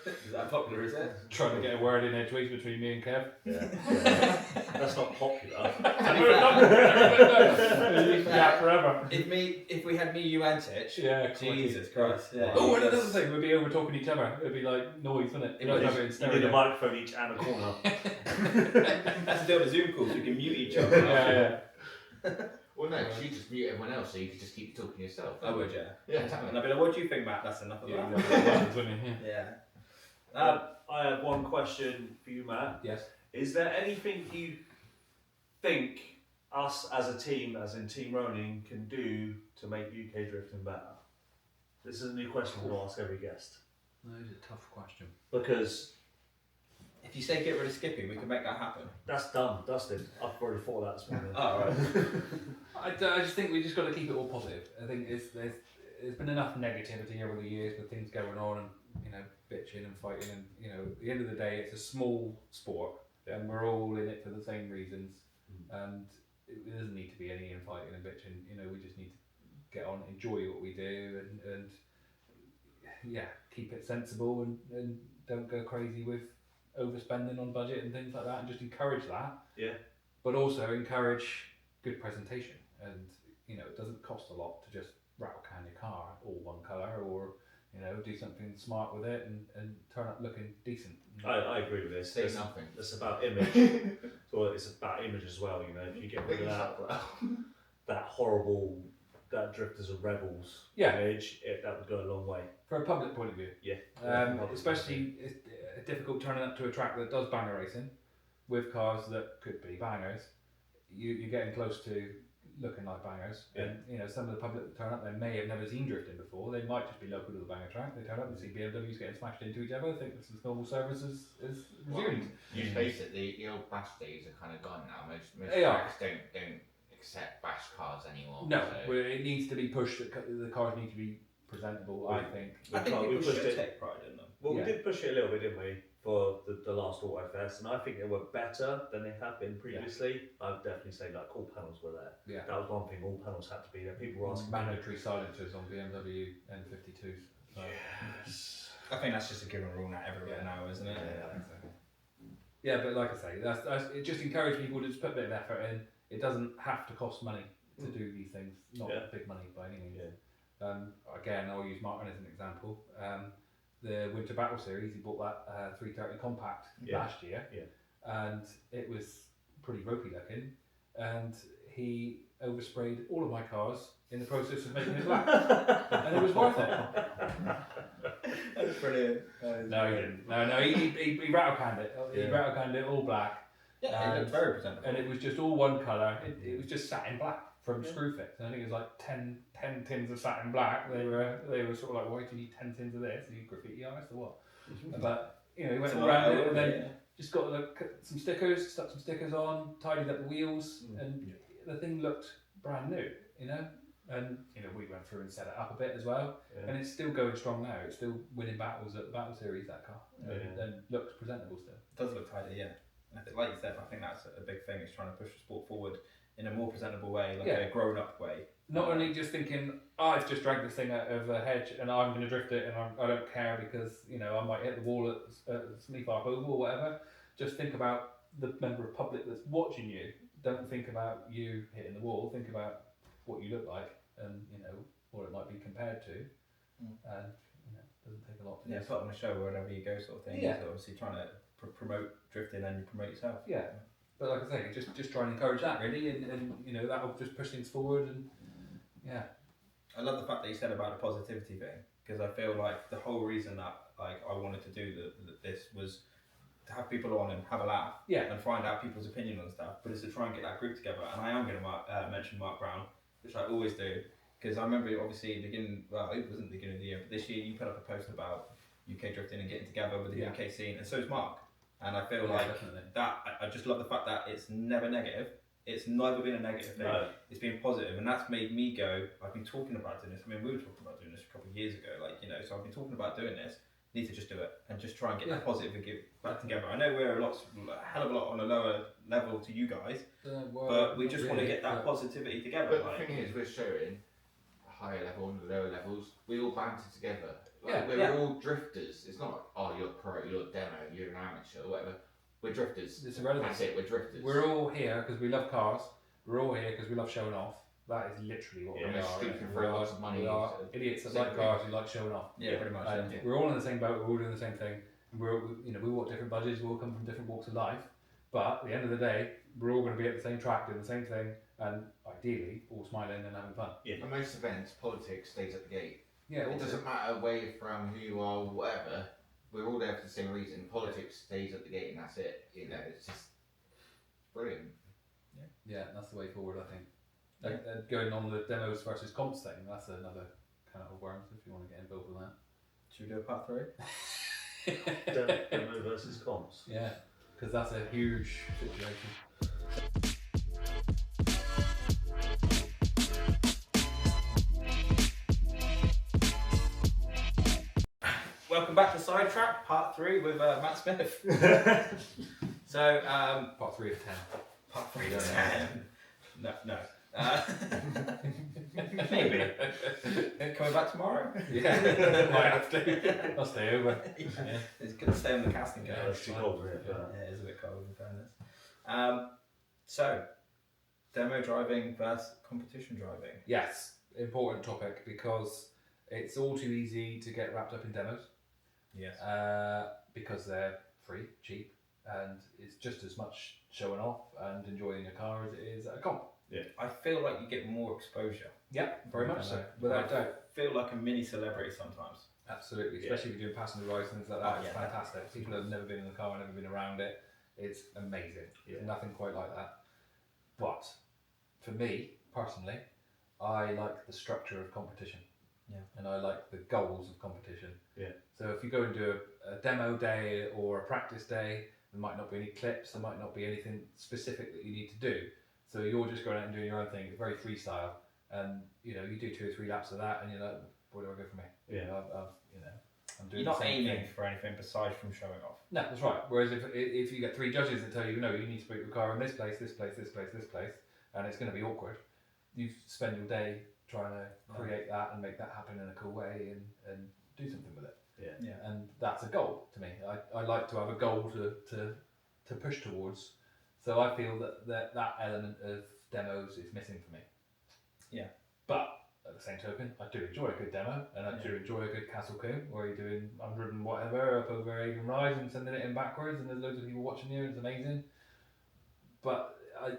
Is that popular, is it? Trying to get a word in edgeways between me and Kev. Yeah. That's not popular. Yeah, forever. If we had me, you and Titch, Yeah, Jesus Christ. Yeah. Oh, and another thing, we'd be over talking each other. It'd be like noise, wouldn't it? It You don't would. have it in You stereo. need a microphone each and a corner. That's the deal with Zoom calls, we can mute each other. Yeah. Well, no, 'cause you just mute everyone else so you could just keep talking yourself. I would, yeah. Yeah, And exactly. I'd be like, what do you think, Matt? That's enough of Yeah, that. you know what happens, wouldn't you? Yeah. I have one question for you, Matt. Yes. Is there anything you think us as a team, as in Team Ronin, can do to make UK drifting better? This is a new question we'll ask every guest. That is a tough question. Because If you say get rid of skipping, we can make that happen. that's done, dusted. I've already thought of that this morning. Oh, right. I just think we just got to keep it all positive. I think there's been enough negativity over the years with things going on and bitching and fighting and at the end of the day it's a small sport and we're all in it for the same reasons and it doesn't need to be any infighting and bitching. We just need to get on, enjoy what we do and keep it sensible and don't go crazy with overspending on budget and things like that and just encourage that. Yeah. But also encourage good presentation and it doesn't cost a lot to just rattle can your car all one colour or do something smart with it and turn up looking decent. I agree with this. Say It's- nothing. It's about image. So it's about image as well. If you get rid of that horrible, that drifters and rebels Yeah. image, that would go a long way. For a public point of view. Yeah. Especially it's difficult turning up to a track that does banger racing with cars that could be bangers. You're getting close to looking like bangers. Yeah. And some of the public that turn up, they may have never seen drifting before. They might just be local to the banger track. They turn up and see BMWs getting smashed into each other. Think this is normal service is resumed. You face it, the old bash days are kind of gone now. Most They are. tracks don't accept bash cars anymore. No, so. well, it needs to be pushed. The cars need to be presentable. I think. I think We people pushed should it. take pride in them. Well, Yeah. we did push it a little bit, didn't we, for the last Auto Fest, and I think they were better than they have been previously. I'd definitely say all panels were there. Yeah. That was one thing, all panels had to be there. People were asking. Mandatory silencers on BMW N52s. So. Yes. I think that's just a given rule now everywhere now, isn't it? Yeah, I think so. Yeah, but like I say, that's it. Just encourage people to just put a bit of effort in. It doesn't have to cost money to do these things. Not Yeah. big money by any means. Yeah. Again, I'll use Martin as an example. The Winter Battle Series, he bought that 330 compact last year, and it was pretty ropey looking, and he oversprayed all of my cars in the process of making it black, and it was worth it. That's brilliant. No, he didn't. No, he rattle canned it. He Yeah. rattle canned it all black. Yeah, it looked very presentable. And it was just all one colour. It was just satin black from Screwfix. And I think it was like 10 tins of satin black. They were sort of like, why do you need 10 tins of this? Are you graffiti artist or what? But he went So around I it and then yeah. just got some stickers, stuck some stickers on, tidied up the wheels, and the thing looked brand new. And we went through and set it up a bit as well, Yeah. and it's still going strong now. It's still winning battles at the Battle Series, that car, and looks presentable still. It does look tidy, yeah. I think, like you said, I think that's a big thing, is trying to push the sport forward in a more presentable way, like a grown-up way. Not only just thinking, I've just dragged this thing out of a hedge and I'm going to drift it and I don't care because I might hit the wall at Smeefark Oval or whatever. Just think about the member of public that's watching you. Don't think about you hitting the wall. Think about what you look like and what it might be compared to. And it doesn't take a lot to Yeah, put on a show wherever you go, sort of thing. Yeah. So obviously trying to promote drifting and you promote yourself. Yeah. But like I say, just try and encourage that really, and that'll just push things forward. And yeah, I love the fact that you said about the positivity thing, because I feel like the whole reason that I wanted to do this was to have people on and have a laugh, and find out people's opinion on stuff. But it's to try and get that group together. And I am going to mention Mark Brown, which I always do, because I remember obviously it wasn't the beginning of the year, but this year you put up a post about UK drifting and getting together with the UK scene, and so is Mark. And I feel like definitely. that, I just love the fact that it's never negative. It's never been a negative thing. No. It's been positive, and that's made me go, I've been talking about doing this. I mean, we were talking about doing this a couple of years ago, so I've been talking about doing this. Need to just do it and just try and get that positive and get back together. I know we're a hell of a lot on a lower level to you guys, but we just want to get that positivity together. But the thing is, we're showing a higher level and the lower levels. We all banter together. We're all drifters. It's not, you're pro, you're demo, you're an amateur, or whatever. We're drifters. It's irrelevant. That's it, we're drifters. We're all here because we love cars. We're all here because we love showing off. That is literally what we we're are. stupid for lots of money. We are idiots that like cars who like showing off. Yeah, pretty much. And we're all in the same boat. We're all doing the same thing. We walk different budgets. We all come from different walks of life. But at the end of the day, we're all going to be at the same track doing the same thing, and ideally all smiling and having fun. Yeah. At most events, politics stays at the gate. Yeah, It doesn't matter where you're from, who you are, whatever. We're all there for the same reason. Politics stays at the gate, and that's it. It's just brilliant. Yeah, that's the way forward, I think. Going on the demos versus comps thing, that's another kind of worms if you want to get involved with that. Should we do a part 3? Demo versus comps. Yeah, because that's a huge situation. Welcome back to Sidetrack, part 3 with Matt Smith. So, Part 3 of 10. part 3 of 10. No. Maybe. Coming back tomorrow? Yeah, might have to. I'll stay over. Yeah. It's good to stay on the casting Yeah, couch. it's too cold, isn't it? Yeah, it is a bit cold in fairness. So, demo driving versus competition driving. Yes, important topic because it's all too easy to get wrapped up in demos. Yes. Because they're free, cheap, and it's just as much showing off and enjoying a car as it is at a comp. I feel like you get more exposure. Yep, very much so, Demo. without I doubt. feel like a mini celebrity sometimes. Absolutely, Yeah. especially if you're doing passenger rides and things like that. Oh, It's yeah. fantastic. People have never been in the car, never been around it. It's amazing. Yeah. Nothing quite like that. But for me personally, I like the structure of competition. Yeah. And I like the goals of competition. Yeah. So if you go and do a demo day or a practice day, there might not be any clips, there might not be anything specific that you need to do. So you're just going out and doing your own thing. It's very freestyle, and you do 2 or 3 laps of that, and you're like, where do I go from here? Yeah. I'm doing You're not the same aiming thing. for anything besides from showing off. No, that's right. Whereas if you get 3 judges that tell you, no, you need to put your car in this place, this place, this place, this place, and it's going to be awkward, you spend your day trying to create that and make that happen in a cool way and do something with it. Yeah. And that's a goal to me. I like to have a goal to push towards. So I feel that element of demos is missing for me. Yeah. But at the same token, I do enjoy a good demo, and I do enjoy a good Castle Coombe where you're doing 100 and whatever up over Avon Rise and sending it in backwards, and there's loads of people watching you, and it's amazing. But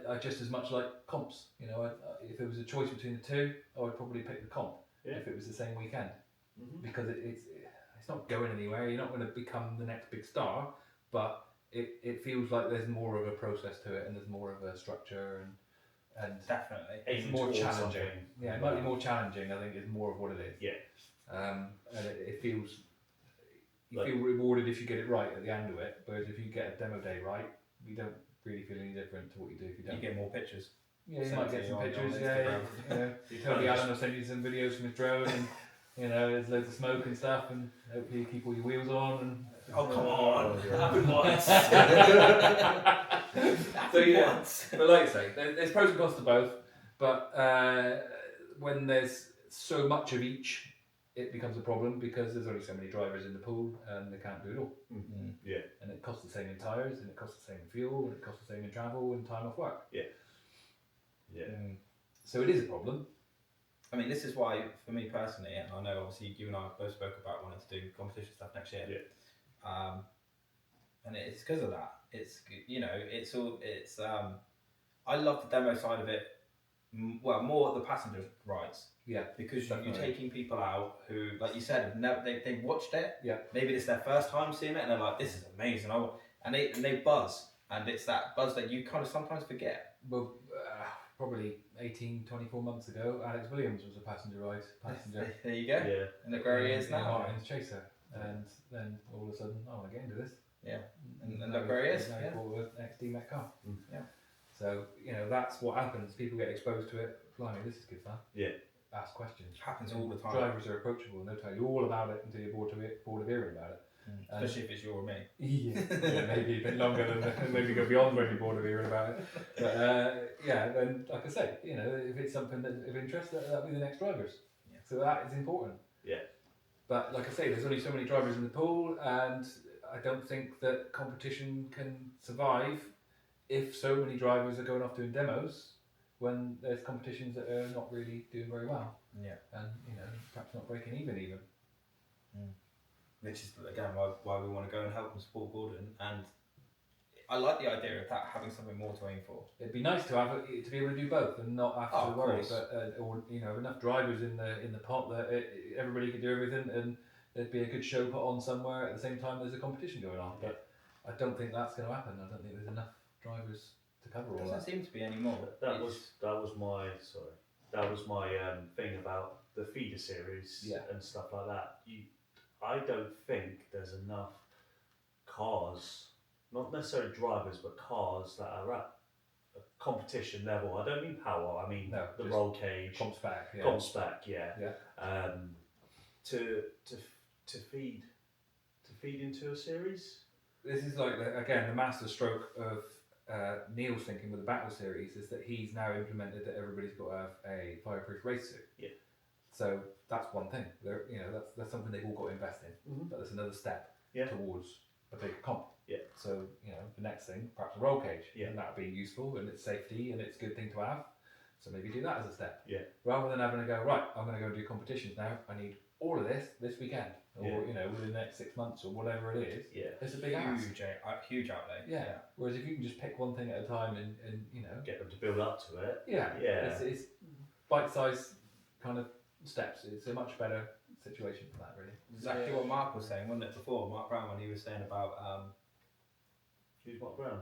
I just as much like comps. If it was a choice between the two, I would probably pick the comp if it was the same weekend, because it's not going anywhere. You're not going to become the next big star, but it feels like there's more of a process to it, and there's more of a structure, and Definitely. it's Aiming more towards challenging. something. Yeah, it might be more challenging. I think is more of what it is. Yeah. And it feels you Like- feel rewarded if you get it right at the end of it. Whereas if you get a demo day right, you don't really feel any different to what you do if you You don't. get more pictures. Yeah, you Send might it get to some you on pictures. Instagram. You know, Toby Allen will send you some videos from his drone, and there's loads of smoke and stuff, and hopefully you keep all your wheels on. And Oh, come on. yeah. Happened once. So yeah, Once. but like I say, there's pros and cons to both. But when there's so much of each, it becomes a problem because there's only so many drivers in the pool, and they can't do it all. Mm. Yeah. And it costs the same in tyres, and it costs the same in fuel, and it costs the same in travel and time off work. Yeah. So it is a problem. I mean, this is why, for me personally, and I know obviously you and I both spoke about wanting to do competition stuff next year. Yeah. And it's because of that. It's I love the demo side of it. Well, more the passenger rides. Yeah. Because Definitely. you're taking people out who, like you said, have never they've watched it. Yeah. Maybe it's their first time seeing it, and they're like, "This is amazing!" And they buzz, and it's that buzz that you kind of sometimes forget. Well, probably 18, 24 months ago, Alex Williams was a passenger. There you go. Yeah. And look where he is in now. Martin's Chaser. And then all of a sudden, I want to get into this. Yeah. And look where he is. Now Yeah. he bought an XD Met car. Yeah. So, that's what happens. People get exposed to it. Blimey, this is good fun. Yeah. Ask questions. It happens all the time. Drivers are approachable and they'll tell you all about it until you're bored of hearing about it. Especially if it's you or me. Yeah, maybe a bit longer than maybe go beyond when you're bored of hearing about it. But then like I say, if it's something that's of interest, that'll be the next drivers. Yeah. So that is important. Yeah. But like I say, there's only so many drivers in the pool, and I don't think that competition can survive if so many drivers are going off doing demos when there's competitions that are not really doing very well. Yeah. And perhaps not breaking even. Which is again why we want to go and help and support Gordon, and I like the idea of that having something more to aim for. It'd be nice to be able to do both and not have Oh, to of worry. course. But or enough drivers in the pot that everybody could do everything, and there'd be a good show put on somewhere at the same time there's a competition going on. But I don't think that's going to happen. I don't think there's enough drivers to cover all Doesn't that. seem to be anymore. That was my thing about the feeder series and stuff like that. I don't think there's enough cars, not necessarily drivers, but cars that are at a competition level. I don't mean power. I mean the just roll cage, comp spec. Yeah. comp spec, yeah. Yeah. To feed into a series. This is like the master stroke of Neil's thinking with the battle series is that he's now implemented that everybody's got to have a fireproof race suit. Yeah. So that's one thing. That's something they've all got to invest in. Mm-hmm. But that's another step Yeah. towards a big comp. Yeah. So the next thing, perhaps a roll cage. Yeah. And that would be useful and it's safety and it's a good thing to have. So maybe do that as a step. Yeah. Rather than having to go right, I'm going to go and do competitions now. I need all of this weekend, or within the next 6 months or whatever it is. Yeah. It's a big ask. Huge outlay. Yeah. Whereas if you can just pick one thing at a time and Get them to build up to it. yeah, Yeah. it's bite-sized kind of steps. It's a much better situation for that, really. Exactly what Mark was saying, wasn't it? Before Mark Brown, when he was saying about Who's Mark Brown?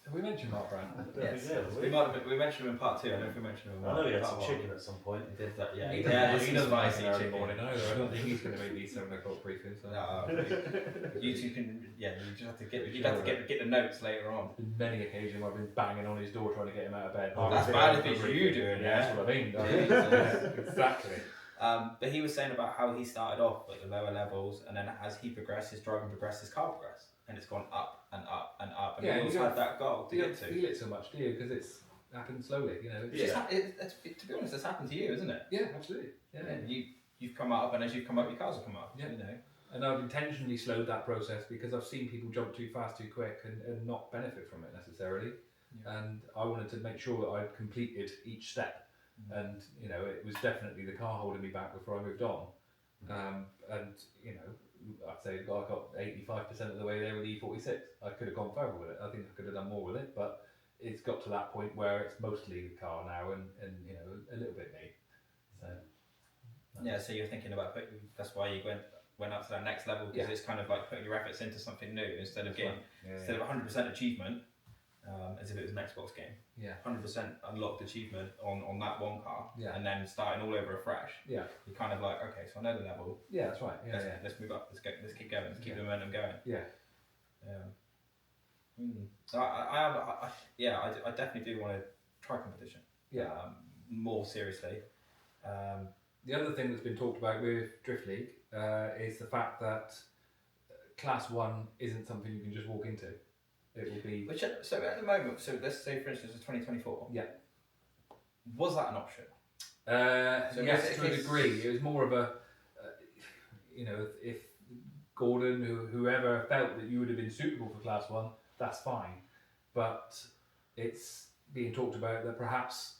Have we mentioned Mark Brown? I don't think we have, we mentioned him in part 2. I don't know if we mentioned him. In I know he had part some one. chicken at some point. He did that. Yeah. He He doesn't like spicy an early chicken. morning either. I don't think he's going to make these 7 o'clock briefings. So. You two can. Yeah. You just have to get the notes later on. There's been many occasions where I've been banging on his door trying to get him out of bed. Oh, that's bad if it's you doing it. That's what I mean. Exactly. But he was saying about how he started off at the lower levels, and then as he progressed, his driving progressed, his car progressed, and it's gone up and up and up. And he always had that goal to You get don't to. feel it so much, do you? Because it's happened slowly. It's just to be honest, it's happened to you, isn't it? Yeah, absolutely. Yeah. You've come up, and as you've come up, your cars have come up. Yeah. And I've intentionally slowed that process because I've seen people jump too fast, too quick, and not benefit from it necessarily. Yeah. And I wanted to make sure that I'd completed each step. And it was definitely the car holding me back before I moved on. I'd say I got 85% of the way there with the E46. I could have gone further with it. I think I could have done more with it, but it's got to that point where it's mostly the car now, and a little bit me. So so you're thinking about that's why you went up to that next level, because it's kind of like putting your efforts into something new instead of getting instead of 100% achievement. As if it was an Xbox game. Yeah. 100% unlocked achievement on that one car. Yeah. And then starting all over afresh. Yeah. You're kind of like, okay, so I know the level. Yeah, that's right. Let's move up. Let's keep going. Let's keep the momentum going. Yeah. So I definitely do want to try competition. more seriously. The other thing that's been talked about with Drift League is the fact that Class 1 isn't something you can just walk into. It will be... So at the moment, so let's say for instance it's 2024. Yeah. Was that an option? So yes, if to a it's- degree. It was more of a, if Gordon, whoever felt that you would have been suitable for Class 1, that's fine. But it's being talked about that perhaps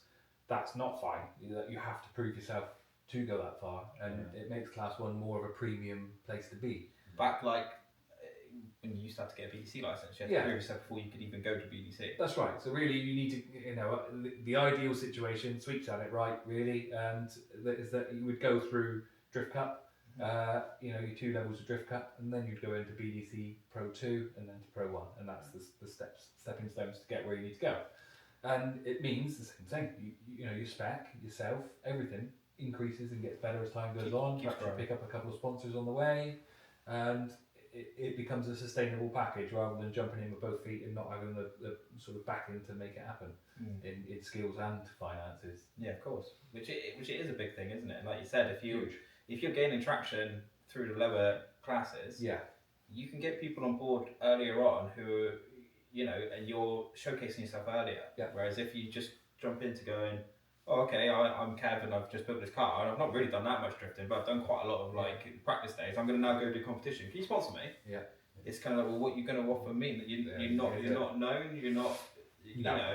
that's not fine, that you have to prove yourself to go that far, and it makes Class 1 more of a premium place to be. Back like when you used to have to get a BDC license, you had to prove yourself before you could even go to BDC. That's right. So really, you need to, the ideal situation, Sweet's had it right, really, and that is that you would go through Drift Cup, your 2 levels of Drift Cup, and then you'd go into BDC Pro 2 and then to Pro 1, and that's the stepping stones to get where you need to go. And it means the same thing. Your spec, yourself, everything increases and gets better as time goes on. Perhaps you pick up a couple of sponsors on the way, and it becomes a sustainable package rather than jumping in with both feet and not having the sort of backing to make it happen in skills and finances. Yeah, of course. Which it is a big thing, isn't it? And like you said, if you're gaining traction through the lower classes, you can get people on board earlier on who, and you're showcasing yourself earlier. Yeah. Whereas if you just jump into going, oh, okay, I'm Kev and I've just built this car and I've not really done that much drifting, but I've done quite a lot of practice days. I'm going to now go do competition. Can you sponsor me? Yeah. It's kind of like, well, what you're going to offer me? You're not known. You're not.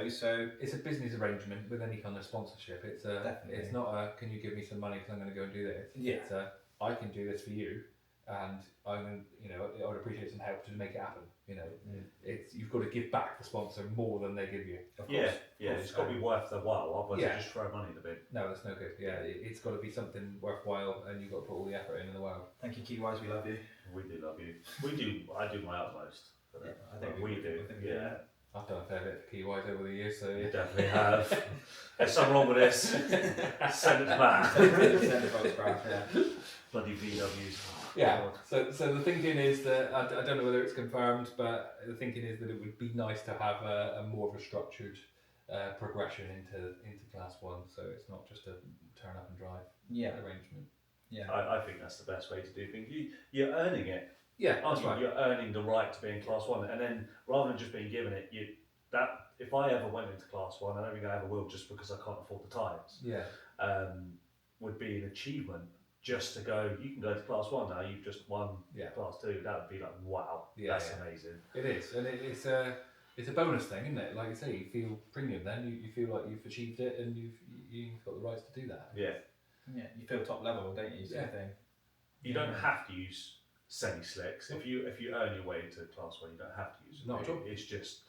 So it's a business arrangement with any kind of sponsorship. It's not a can you give me some money because I'm going to go and do this. It's a I can do this for you, and I would appreciate some help to make it happen. It's you've got to give back the sponsor more than they give you. of course. It's got to be worth the while. Otherwise, you just throw money in the bin. No, that's no good. It's got to be something worthwhile, and you've got to put all the effort in the world. Thank you, Keywise. We love you. We do love you. I do my utmost. I think we do. Yeah. I've done a fair bit for Keywise over the years, so You definitely have. There's something wrong with this. Send it back. Send a photograph, Bloody VWs. Yeah. So the thinking is that I don't know whether it's confirmed, but the thinking is that it would be nice to have a more of a structured progression into Class 1, so it's not just a turn up and drive arrangement. Yeah. I think that's the best way to do things. You're earning it. Yeah, Aren't that's you? right. You're earning the right to be in Class 1, and then rather than just being given it, if I ever went into Class 1, I don't think I ever will, just because I can't afford the tyres. Yeah. Would be an achievement just to go. You can go to Class 1 now. You've just won Class 2. That would be like, wow, that's amazing. It is, and it's a bonus thing, isn't it? Like you say, you feel premium. Then you feel like you've achieved it, and you've got the rights to do that. Yeah. Yeah, you feel top level, don't you? Sort of thing. You don't have to use semi-slicks. If you earn your way to Class 1, you don't have to use it. Not at all. It's just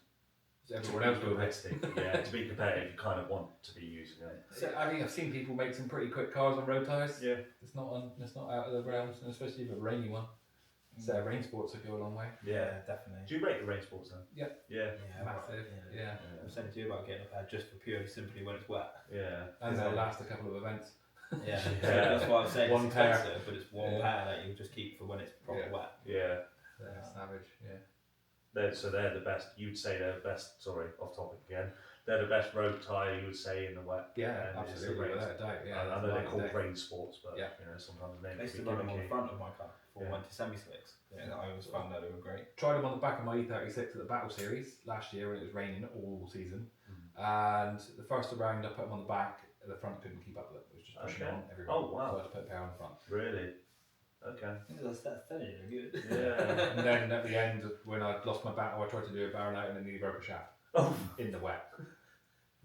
Everyone else doing it. competitive. To be competitive, you kind of want to be using it. So, I mean, I've seen people make some pretty quick cars on road tyres. Yeah. It's not out of the realms, and especially if a rainy one. So rain sports would go a long way. Yeah, definitely. Do you rate the rain sports then? Yeah. Yeah. Massive. Yeah. I'm saying to you about getting a pair just for purely simply when it's wet. Yeah. And they'll last a couple of events. Yeah. Yeah. That's why I'm saying One it's pair. expensive, but it's one pair that you just keep for when it's proper wet. Yeah. Savage. Yeah. They're the best. You'd say they're the best. Sorry, off topic again. They're the best road tyre, you would say, in the wet. Yeah, And it's the absolutely, rain- without a doubt. Yeah, I know they're called day. rain sports, but Yeah. sometimes the name I used can to be run them on the gimmicky. front of my car before Yeah. I went to semi-slicks. Yeah, I always found that they were great. Tried them on the back of my E36 at the Battle Series last year when it was raining all season. And the first round I put them on the back, the front couldn't keep up with it. It was just pushing Okay. on everywhere. Oh, wow. So I had to put a pair on the front. Really? Okay. That's telling you, they're good. Yeah. And then at the end, when I'd lost my battle, I tried to do a barrel out and then nearly broke a shaft Oh. in the wet.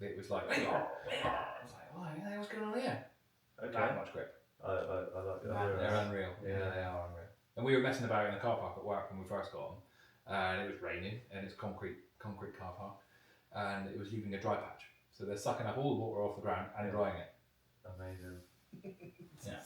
It was like, I was like, what's going on here? Okay. That much grip. I like that. Man, they're unreal. Yeah. They are unreal. And we were messing about in the car park at work when we first got them, and it was raining, and it's concrete car park, and it was leaving a dry patch. So they're sucking up all the water off the ground and drying it. Amazing. Yeah.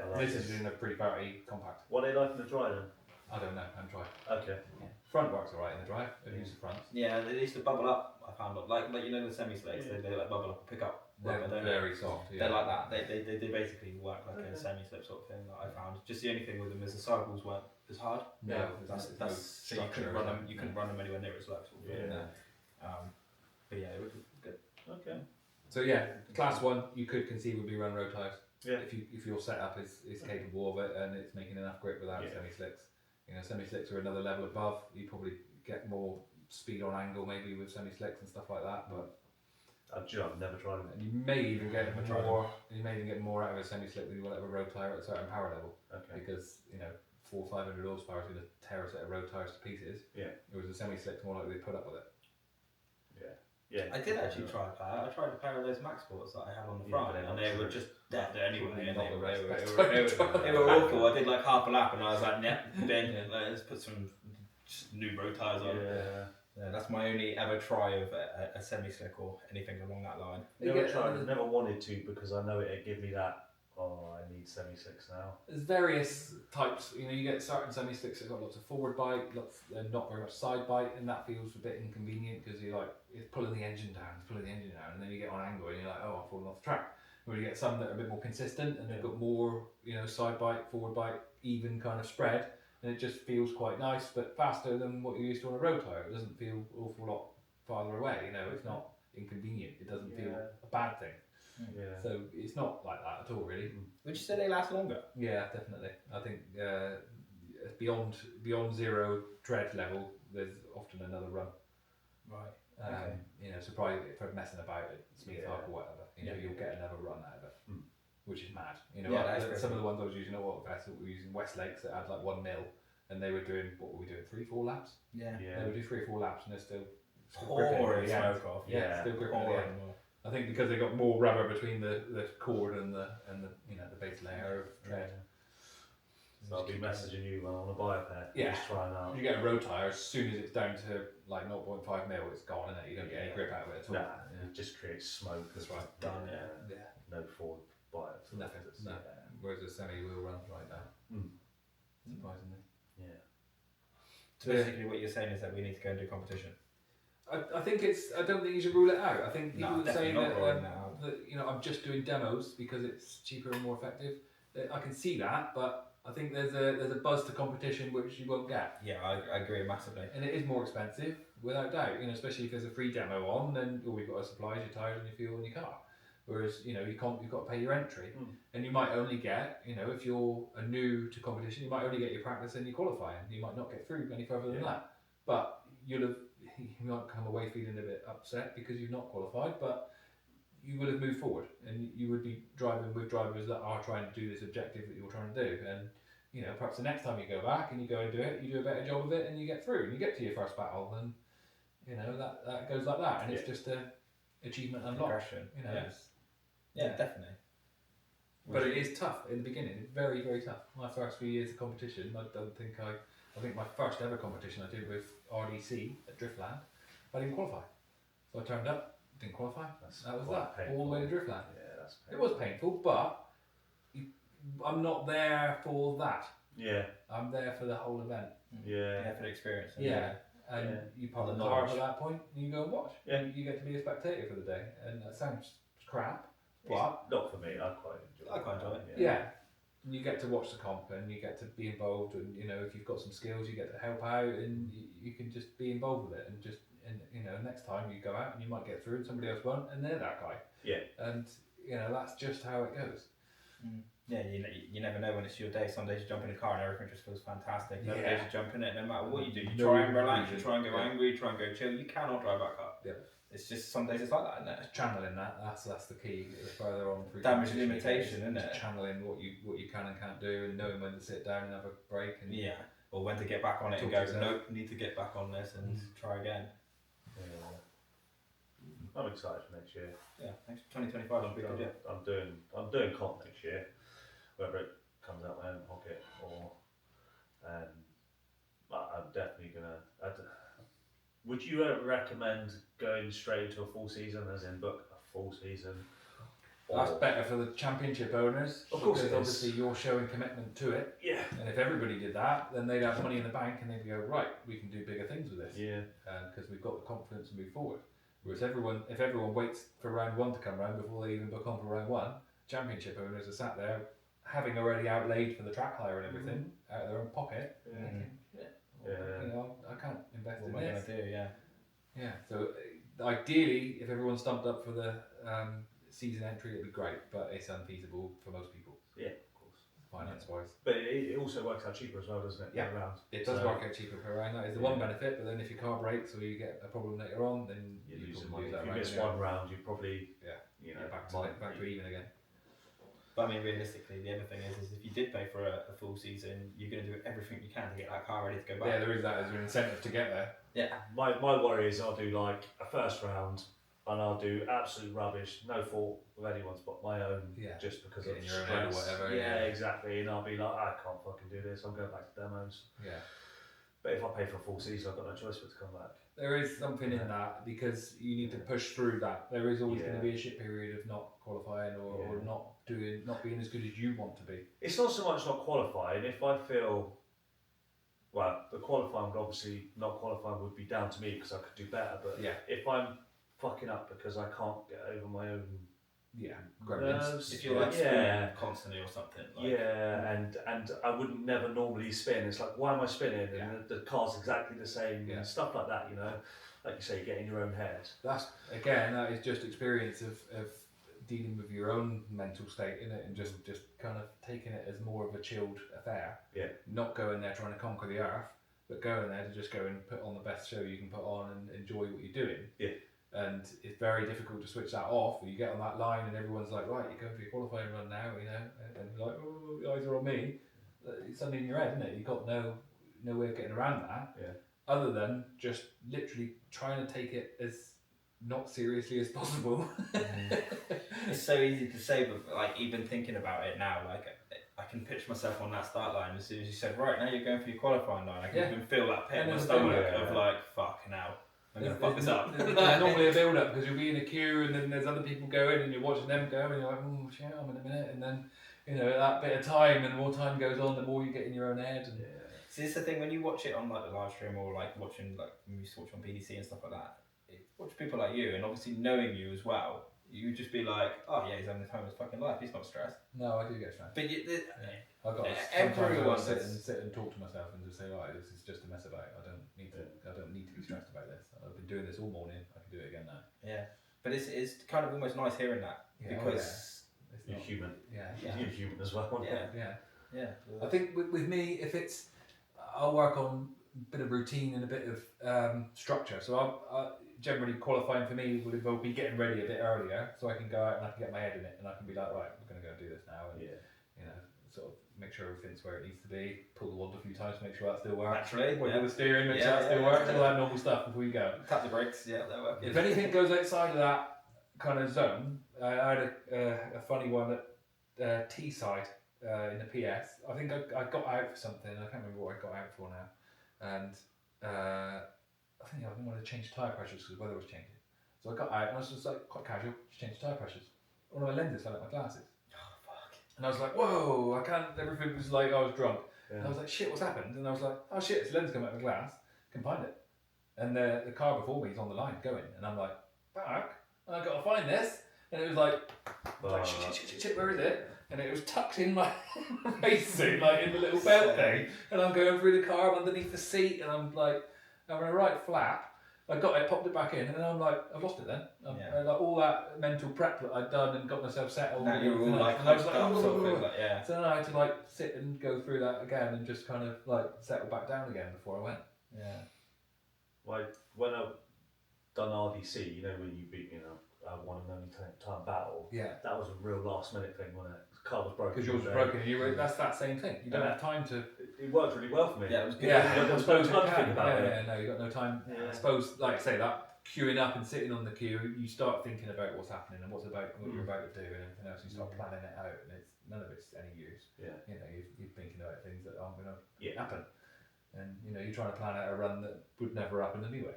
I like This it. is in a 330 compact. What are they like in the dry then? I don't know. I haven't tried. Okay. Front works alright in the dry. I've used the front. Yeah, they used to bubble up. I found like the semi-slicks. They like bubble up and pick up rubber. They're Don't they? very soft. Yeah. They're like that. They basically work like a semi-slip sort of thing that I found. Just the only thing with them is the sidewalls weren't as hard. No, that's no so you couldn't structure, run is them. it? You couldn't run them anywhere near as low. Sort of thing. Yeah. No. But yeah, it was good. Okay. So yeah, class 1 you could conceivably run road tyres. Yeah. If your setup is capable of it and it's making enough grip without semi-slicks. You know, semi-slicks are another level above. You probably get more speed on angle maybe with semi-slicks and stuff like that. But I've never tried them. and you may even get Never tried more. You may even get more out of a semi-slick than you will out of a road tyre at a certain power level. Okay. Because 400 or 500 horsepower is going to tear a set of road tyres to pieces. Yeah. Whereas a semi-slick's more likely to put up with it. Yeah. I did actually try a pair. I tried a pair of those Max Sports that I had on the front, but they're and not they were true. just dead anyway. And Not they the were, rest they, were, of they, the were, they were awful. I did like half a lap, and I was like, "Nah, Ben, let's put some just new road tyres on." Yeah, that's my only ever try of a semi-slick or anything along that line. Never tried. Never wanted to because I know it'd give me that. Oh, I need semi-slicks now. There's various types. You get certain semi-slicks that got lots of forward bite, not very much side bite, and that feels a bit inconvenient because it's pulling the engine down, and then you get on angle and you're like, oh, I'm falling off the track. Where you get some that are a bit more consistent and they've got more, side bite, forward bite, even kind of spread, and it just feels quite nice, but faster than what you're used to on a road tyre. It doesn't feel an awful lot farther away. It's not inconvenient. It doesn't feel a bad thing. Yeah. So it's not like that at all, really. Would you say they last longer? Yeah, definitely. I think beyond zero tread level, there's often another run. Right. Okay. So probably for messing about at Smith Arc or whatever, you'll get another run out of it, which is mad. Some of the ones I was using at Water Vessel, we were using Westlakes that had like 1 mil, and they were doing, what were we doing, 3-4 laps? Yeah. They would do 3-4 laps, and they're still Pouring gripping at the end. smoke off. Yeah, still gripping at the end. Pouring. I think because they got more rubber between the cord and the the base layer of tread. So I'll be messaging you when I want to buy a pair. Yeah. Just try them out. You get a road tyre, as soon as it's down to like 0.5 mil, it's gone, and you don't get any grip out of it at all. Nah, it just creates smoke. That's right. Done. Yeah. No forward bite. Nothing. No. Whereas a semi will run right now. Surprisingly. Yeah. So basically, what you're saying is that we need to go and do competition. I think I don't think you should rule it out. I think people would say definitely not ruling that, it out. I'm just doing demos because it's cheaper and more effective. I can see that, but I think there's a buzz to competition which you won't get. Yeah, I agree massively. And it is more expensive, without doubt. Especially if there's a free demo on, then all you've got to supply is your tyres and your fuel and your car. Whereas you've got to pay your entry, and you might only get, if you're a new to competition, you might only get your practice and your qualifying. You might not get through any further than that. But you might come away feeling a bit upset because you've not qualified, but you will have moved forward, and you would be driving with drivers that are trying to do this objective that you're trying to do. And perhaps the next time you go back and you go and do it, you do a better job of it, and you get through, and you get to your first battle, and that goes like that, and it's just a achievement unlocked. Progression. Yeah, definitely. But it is tough in the beginning. It's very, very tough. My first few years of competition, I think my first ever competition I did with RDC at Driftland, I didn't qualify. So I turned up, didn't qualify. That was that. Painful. All the way to Driftland. Yeah, that's It painful. was painful, but I'm not there for that. Yeah. I'm there for the whole event. Yeah. For the experience. Yeah. And you park The the car knowledge. at that point, and you go and watch. Yeah. You get to be a spectator for the day. And that sounds crap, but It's not for me. I quite enjoy it. I quite enjoy it. yeah. And you get to watch the comp, and you get to be involved, and if you've got some skills, you get to help out, and you can just be involved with it, and just next time you go out and you might get through, and somebody else won't, and they're that guy. Yeah. And that's just how it goes. Yeah, you never know when it's your day. Some days you jump in a car and everything just feels fantastic. Other Yeah. days you jump in it, no matter what you do, you No try and relax, you reason. try and go Yeah. angry, you try and go chill. You cannot drive that car. Yeah. It's just some days it's like that, isn't it? It's channeling that's the key. The further on through Damage competition you limitation, get, isn't it's it? channeling what you can and can't do, and knowing when to sit down and have a break. And Yeah. Or when to get back on it and Talk go, to yourself. nope, need to get back on this and try again. Yeah. I'm excited for next year. Yeah, thanks. 2025 will be good, yeah. I'm doing comp next year, whether it comes out my own pocket or, but I'm definitely gonna. Would you recommend going straight into a full season, as in book a full season? That's better for the championship owners. Of course because it is. obviously you're showing commitment to it. Yeah. And if everybody did that, then they'd have money in the bank and they'd go, right, we can do bigger things with this. Yeah. Because we've got the confidence to move forward. Whereas if everyone waits for round one to come round before they even book on for round one, championship owners are sat there having already outlaid for the track hire and everything out of their own pocket. Yeah. Thinking, Yeah. I can't invest What in am I this. going to do, yeah. Yeah, so ideally, if everyone's stumped up for the season entry, it'd be great, but it's unfeasible for most people, Yeah, of course. finance-wise. But it also works out cheaper as well, doesn't it? Yeah. per round. It does So work out cheaper per round. That is the one benefit. But then if your car breaks or you get a problem later on, then You you lose some probably money. lose If that you round miss anyway. one round, you probably Yeah. you know Back to even again. But I mean, realistically, the other thing is if you did pay for a full season, you're going to do everything you can to get that car ready to go Yeah, back. there is that as an incentive to get there. Yeah. My worry is I'll do like a first round and I'll do absolute rubbish, no fault with anyone's but my own, Yeah. just because Getting of your own stress. head or whatever, Yeah, yeah. exactly. And I'll be like, I can't fucking do this. I'm going back to demos. Yeah. But if I pay for a full season, I've got no choice but to come back. There is something in that because you need to push through that. There is always going to be a shit period of not qualifying or not being as good as you want to be. It's not so much not qualifying. If I feel, well, the qualifying would obviously not qualifying would be down to me because I could do better. But Yeah. if I'm fucking up because I can't get over my own Yeah. nerves, If you're like spinning constantly or something. Like, and I wouldn't never normally spin. It's like, why am I spinning? Yeah. And the car's exactly the same Yeah. and stuff like that. You know, like you say, you get in your own head. That's again, that is just experience of dealing with your own mental state in it, and just kind of taking it as more of a chilled affair. Yeah. Not going there trying to conquer the earth, but going there to just go and put on the best show you can put on and enjoy what you're doing. Yeah. And it's very difficult to switch that off. You get on that line and everyone's like, right, you're going for your qualifying run now, you know, and you're like, oh, the eyes are on me. It's something in your head, isn't it? You've got no way of getting around that. Yeah. Other than just literally trying to take it as not seriously as possible. It's so easy to say, but like even thinking about it now, like I can picture myself on that start line as soon as you said, right, now you're going for your qualifying line. I can even feel that pit in my stomach of like, fuck now. I'm going to fuck this up. There's normally a build up because you'll be in a queue and then there's other people going and you're watching them go and you're like, oh shit, I'm in a minute. And then, you know, that bit of time and the more time goes on, the more you get in your own head. And See, this is the thing, when you watch it on like the live stream or like watching, like when you used to watch on PDC and stuff like that, watch people like you and obviously knowing you as well, you would just be like, oh yeah, he's having the time of his fucking life, he's not stressed. No, I do get stressed. But I've got everyone sit and talk to myself and just say, right, this is just a mess about. I don't need to be stressed about this. I've been doing this all morning. I can do it again now. Yeah, but it's kind of almost nice hearing that because You're human. Yeah. You're human as well. Yeah. I think with me, if it's, I'll work on a bit of routine and a bit of structure. So I generally qualifying for me will involve me getting ready a bit earlier so I can go out and I can get my head in it and I can be like, right, I'm going to go do this now and you know, sort of make sure everything's where it needs to be, pull the wand a few times to make sure that still works. Naturally, wiggle the steering, make sure that still works, all that normal stuff before you go. tap the brakes, that works. If anything goes outside of that kind of zone, I had a funny one at Teesside in the PS. I think I got out for something. I can't remember what I got out for now, and I think I didn't want to change tyre pressures because the weather was changing. So I got out and I was just like quite casual, just change tyre pressures. One of my lenses fell out my glasses. Oh fuck! And I was like, whoa! I can't. Everything was like I was drunk. Yeah. And I was like, shit, what's happened? And I was like, oh shit, this lens come out of my glass. Can find it. And the car before me is on the line going, and I'm like, back. And I got to find this. And it was like shit, where is it? And it was tucked in my racesuit, like in the little belt thing. And I'm going through the car, I'm underneath the seat, and I'm like, having a right flap. I got it, popped it back in, and then I'm like, I've lost it then. Like all that mental prep that I'd done and got myself settled. Now you're all like, I was like, So then I had to like sit and go through that again and just kind of like settle back down again before I went. Yeah. Like when I've done RDC, you know, when you beat, one and only time battle. Yeah. That was a real last minute thing, wasn't it? The car was broken. Because yours was broken, and that's that same thing. You don't have time to. It worked really well for me. Yeah, it was good. Yeah, I suppose no time to think about it. Yeah, no, you got no time. Yeah. I suppose, like I say, that queuing up and sitting on the queue, you start thinking about what's happening and what you're about to do and everything else. You start planning it out, and none of it's any use. Yeah. You know, you're thinking about things that aren't going to happen, and you're trying to plan out a run that would never happen anyway.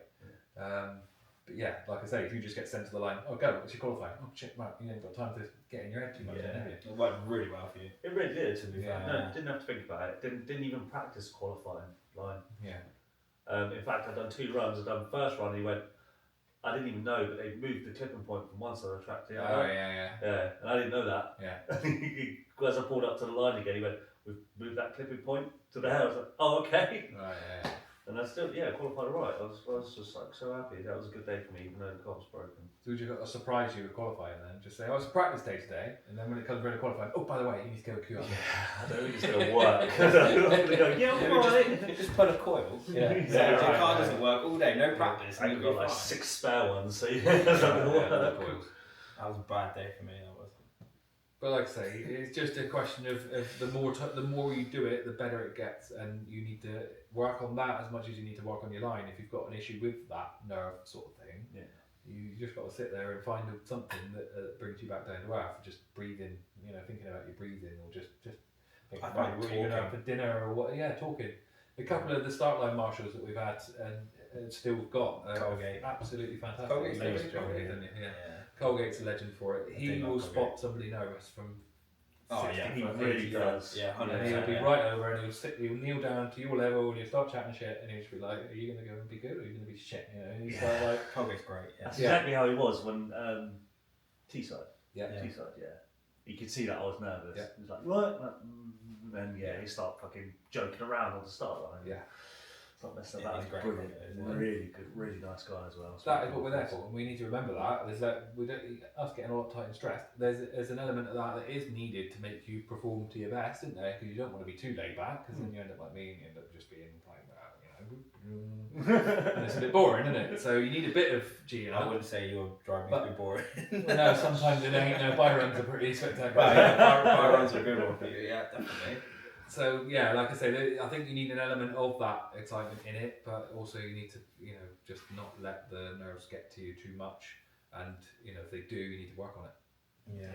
But yeah, like I say, if you just get sent to the line, oh go, it's your qualifying. Oh shit, right, you ain't got time to get in your head too much, then, have you? It worked really well for you. It really did, to be fair. Yeah. No, didn't have to think about it. Didn't even practice qualifying line. Yeah. In fact, I'd done 2 runs. I'd done the first run. He went. I didn't even know, but they moved the clipping point from one side of the track to the other. Oh yeah. Yeah, and I didn't know that. Yeah. As I pulled up to the line again, he went, "We've moved that clipping point to there." I was like, "Oh, okay." Right. Yeah. And I still, qualified alright. I was just like so happy. That was a good day for me, even though the car was broken. So would you surprise you with qualifying then? Just say, oh, it's a practice day today, and then when it comes around to qualifying, oh, by the way, you need to go queue up. I don't think it's going to work. I'm going to go, alright. Just pull a coil. Yeah. So your car doesn't work all day, no practice. I and got you'll be like fine. 6 spare ones, so Yeah, that's not going to yeah, work. no coils. That was a bad day for me. That was. But like I say, it's just a question of the more you do it, the better it gets, and you need to work on that as much as you need to work on your line. If you've got an issue with that nerve sort of thing, you just got to sit there and find something that brings you back down to earth. Just breathing, thinking about your breathing, or just thinking about what you're gonna have for dinner, or what. Yeah, talking. A couple of the start line marshals that we've had and still got Colgate. absolutely fantastic. Colgate's You know good, Colgate, yeah. don't you? Yeah. Colgate's a legend for it. He do will love spot Colgate. somebody nervous from Oh, 60 yeah, He foot, really 80 foot. does. Yeah, 100%. And he'll be yeah. right over and he'll kneel down to your level and you'll start chatting shit and he'll just be like, are you going to go and be good or are you going to be shit? And he's like, Colgate's great. Yeah. That's exactly how he was when T-side. yeah. T-side, You could see that I was nervous. Yeah. He was like, what? And then, he started fucking joking around on the start line. Yeah. Not messing Yeah, about. he's great. Brilliant. Yeah. Really good, really nice guy as well. That is what we're there for, and we need to remember that. There's that we don't us getting all uptight and stressed. There's an element of that is needed to make you perform to your best, isn't there? Because you don't want to be too laid back, because then you end up like me, and you end up just being like and it's a bit boring, isn't it? So you need a bit of G. I wouldn't say your driving is too boring. No, sometimes it ain't. No, byruns are pretty spectacular. But yeah, fire runs are a good one for you. Yeah, definitely. So yeah, like I say, I think you need an element of that excitement in it, but also you need to, just not let the nerves get to you too much. And if they do, you need to work on it. Yeah.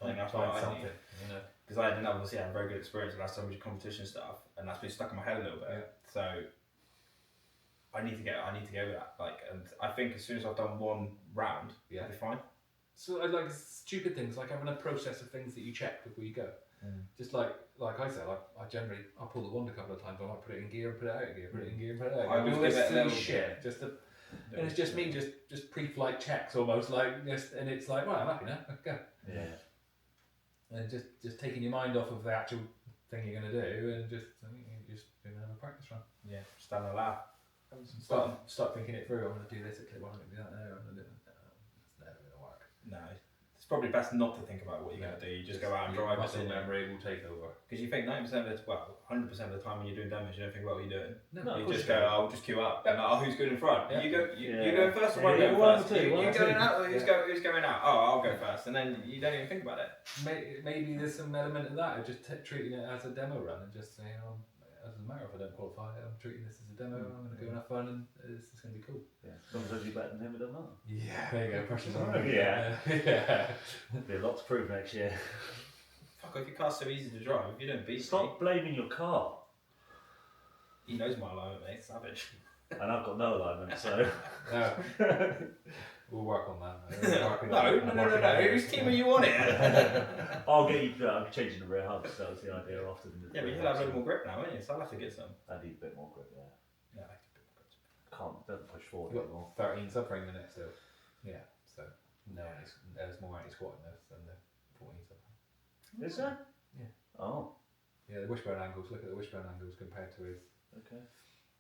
I think that's Find what I something, need. Because I didn't obviously have a very good experience last time with your competition stuff, and that's been stuck in my head a little bit. Yeah. So I need to go with that. And I think as soon as I've done one round, Yeah. I'll be fine. So I like stupid things, like having a process of things that you check before you go. Just like I said, I'll pull the wand a couple of times. I might put it in gear and put it out of gear, put it in gear and put it out of gear. I always do give this it a silly little shit, and it's just me, just pre-flight checks almost like this, and it's like, right, I'm happy now, go. Yeah. And just taking your mind off of the actual thing you're going to do, and just doing another practice run. Yeah, stand and laugh. Start thinking it through. I'm going to do this at clip 1, I'm going to do that there, I'm going to do that. It's never going to work. No, it's probably best not to think about what you're going to do. You just go out and drive it. Muscle memory will take over. Because you think 90% of the 100% of the time when you're doing demos, you don't think about what you're doing. No, You just go, I'll just queue up. And who's good in front? Yeah. You go, you Yeah. go first, or Yeah, one yeah, go one first. or two, You one or going two. out, or who's going out? Oh, I'll go first, and then you don't even think about it. Maybe there's some element of that, of just treating it as a demo run and just saying, it doesn't matter if I don't qualify, I'm treating this as a demo, I'm going to go and have fun, and it's going to be cool. Yeah. Sometimes you're better than him, it doesn't matter. Yeah, there you go, pressure's on. Yeah. Yeah. Be a lot to prove next year. Fuck, if your car's so easy to drive, if you don't beat me, Stop blaming your car. he knows my alignment, mate. Savage. And I've got no alignment, so. No. We'll work on that. No. Whose team are you on it? I'll get you. I'm changing the rear hubs. That was the idea after the. Yeah, but you'll have a little more grip now, won't you? So I'll have to get some. I need a bit more grip. Yeah. Yeah. Don't push forward We've anymore. got 13 subframe minutes still. Yeah, so there's more anti-squat in this than the 14 subframe. Is there? Yeah. Oh. Yeah, the wishbone angles, look at the wishbone angles compared to his, Okay.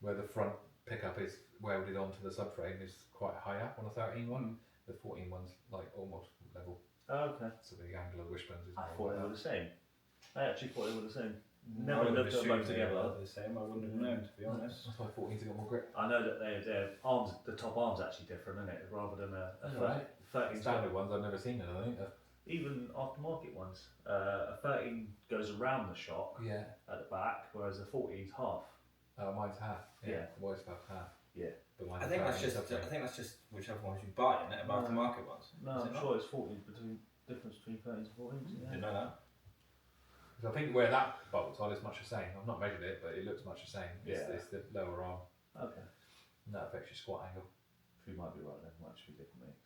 where the front pickup is welded onto the subframe is quite high up on a 13 one. The 14 one's like almost level, Oh, okay. so the angle of the wishbones is I more thought they like were the same. I actually thought they were the same. I Never would have looked at them assumed both they were together. the same. I wouldn't have known, to be that. honest. That's why 14's got more grip. I know that their arms, the top arm's actually different, isn't it? Rather than a Right. 13. Standard ones I've never seen it, I think. Even aftermarket ones. A 13 goes around the shock Yeah. at the back, whereas a 14's half. Mine's half. Yeah. The wife's about half. Yeah. But mine's I think 13 that's subframe. just whichever ones you buy in it, about the market ones. No, Is it I'm not? sure it's 14 difference between 13s and 14s. Didn't know that. Because I think where that bolts on is much the same. I've not measured it, but it looks much the same. It's the lower arm. Okay. And that affects your squat angle. You might be right then, might just be different mix.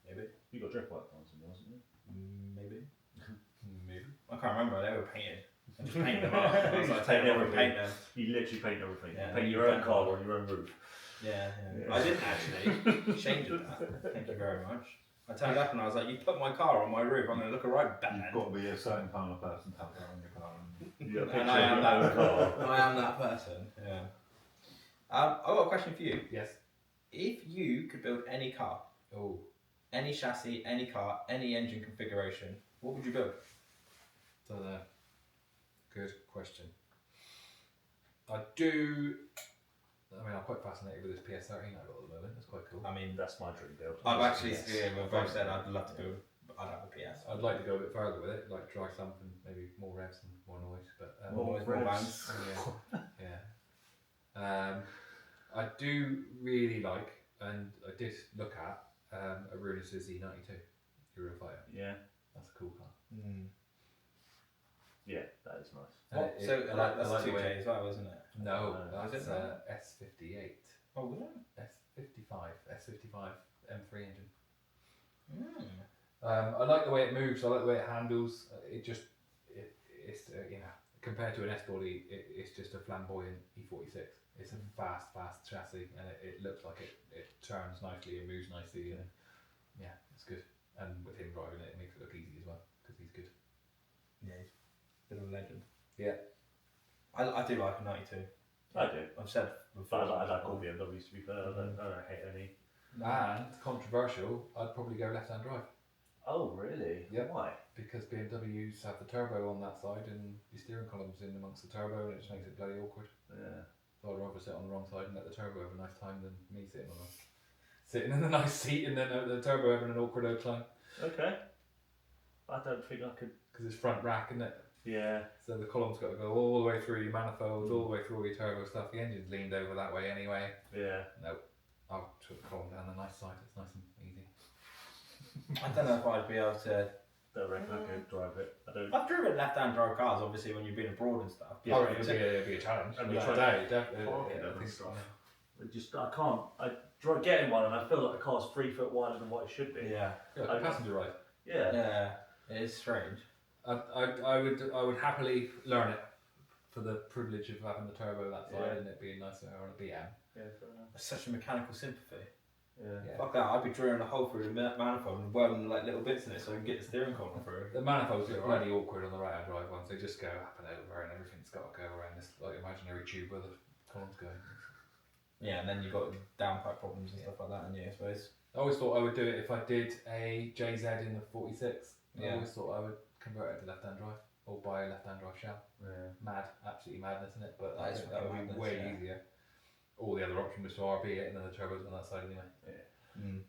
Maybe. You got drift work ones in yours, haven't you? Maybe. Maybe. I can't remember. They were painted. I just painted them up. I was like, take them and paint them. You literally paint everything. Yeah, you paint you your own paint car them. on your own roof. Yeah. Yeah. I didn't actually. Shane did that. Thank you very much. I turned up and I was like, you put my car on my roof, I'm going to look alright bad. You've got to be a certain kind of person to have that on your car. You got a And picture I of am your own that. car. I am that person. Yeah. I've got a question for you. Yes. If you could build any car, Oh. any chassis, any car, any engine configuration, what would you build? Don't know. Good question. I do. I mean, I'm quite fascinated with this PS13 I've got at the moment. It's quite cool. I mean, That's my dream build. I've actually, Yes. we've both said I'd love to build, but I'd have a PS. I'd like to go a bit further with it, like try something, maybe more revs and more noise. But More noise, more revs. bands. yeah. I do really like, and I did look at a Ruinous Z92 Eurofighter. Yeah. That's a cool car. Yeah, that is nice. What? It- So I that's like the way- 2K as well, isn't it? No, Is that's it not? S58. Oh, was it? S55 M3 engine. Mm. I like the way it moves. I like the way it handles. It's compared to an S body, it's just a flamboyant E46. It's a fast chassis, and it looks like it turns nicely and moves nicely, and yeah, it's good. And with him driving it, it makes it look easy as well because he's good. Yeah, he's a bit of a legend. Yeah. I do like a 92. I do. I've said before. But I like all BMWs to be fair. I don't hate any. And controversial, I'd probably go left-hand drive Oh, really? Yeah. Why? because BMWs have the turbo on that side, and your steering column's in amongst the turbo, and it just makes it bloody awkward. Yeah. So I'd rather sit on the wrong side and let the turbo have a nice time than me sitting in a nice seat and then the turbo having an awkward old time. Okay. I don't think I could. Because it's front rack, isn't it? Yeah. So the column's got to go all the way through your manifolds, all the way through all your turbo stuff. The engine's leaned over that way anyway. Yeah. No, I'll put the column down the nice side. It's nice and easy. I don't know if I'd be able to. Don't reckon I could drive it. I don't. I've driven left-hand drive cars, obviously, when you've been abroad and stuff. Yeah, Oh, right. it'd be a challenge. And without we a tried doubt, definitely. parking I and think stuff. so. I just I can't. I try getting one and I feel like the car's 3 foot wider than what it should be. Yeah. Yeah, I- passenger ride. Yeah. Yeah. It is strange. I would happily learn it for the privilege of having the turbo that side Yeah. and it being nicer on a BM. Yeah. Fair enough. It's such a mechanical sympathy. Yeah. Yeah. Fuck that, I'd be drilling a hole through the manifold and welding like little bits in it so I can get the steering column through. The manifolds Yeah, are right. bloody awkward on the right hand drive ones. They just go up and over and everything's got to go around this like imaginary tube where the columns go. Yeah, and then you've got downpipe problems and stuff like that, and I suppose. I always thought I would do it if I did a JZ in the 46. I Yeah. always thought I would convert it to left hand drive or buy a left hand drive shell. Yeah. Mad, absolutely madness in it, but That is that would fucking be madness, way yeah. easier. All the other option was to RB it and then the turbo's on that side anyway. Mm.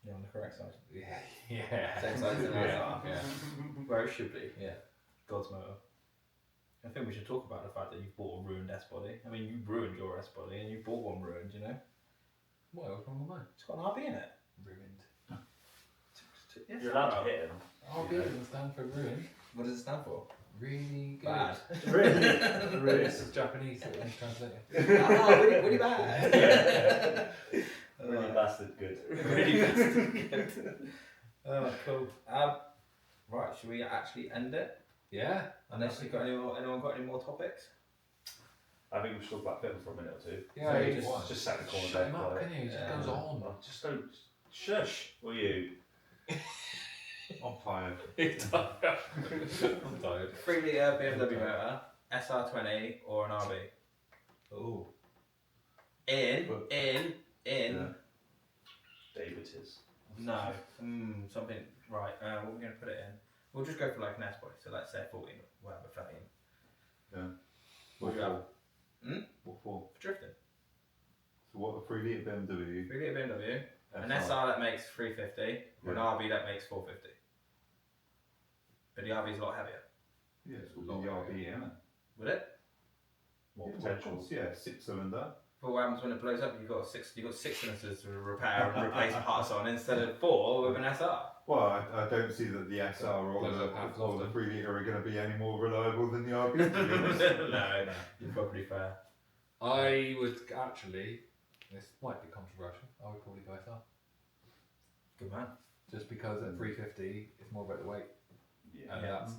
Yeah, on the correct side. Yeah. Yeah. Same side as the yeah. NSR. yeah. Where it should be. Yeah. God's motor. I think we should talk about the fact that you've bought a ruined S body. I mean, you ruined your S body and you bought one ruined, you know? What else wrong with mine? It's got an RB in it. Ruined. Yes, You're allowed to hit him. RB doesn't stand for ruined. What does it stand for? Really good. Bad. Really? Really? This is Japanese, so it's translated. Ah, really bad. Really bastard good. Really bastard good. Oh, cool. Right, should we actually end it? Yeah. Unless you've got anyone got any more topics? I think we should talk about film for a minute or two. Yeah, So you just- just, Just sat in the corner. shut him up, quiet. can you? He just Yeah. goes on. Oh, just don't. Shush. Will you? I'm tired. I'm tired. 3 litre BMW motor, SR20 or an RB? Oh. In. Yeah. David is. No. Something. Right, what are we going to put it in? We'll just go for like an S body, so let's say 14, whatever, 13. Yeah. What do you have? What for? For drifting. So what, a 3 litre BMW? 3 litre BMW, an SR. SR that makes 350, or an Yeah. RB that makes 450. But the RB is a lot heavier. Yeah, it's all the RB, isn't it? Would it? More Yeah, of potential. course, yeah, 6-cylinder. But what happens when it blows up? You've got six cylinders to repair and replace parts on instead of 4 with an SR. Well, I don't see that the SR or Blows the, up half as or the often. 3 litre are going to be any more reliable than the RB. to be honest. No, you're probably fair. I would actually, this might be controversial, I would probably go SR. Good man. Just because at 350, it's more about the weight. Yeah. And that's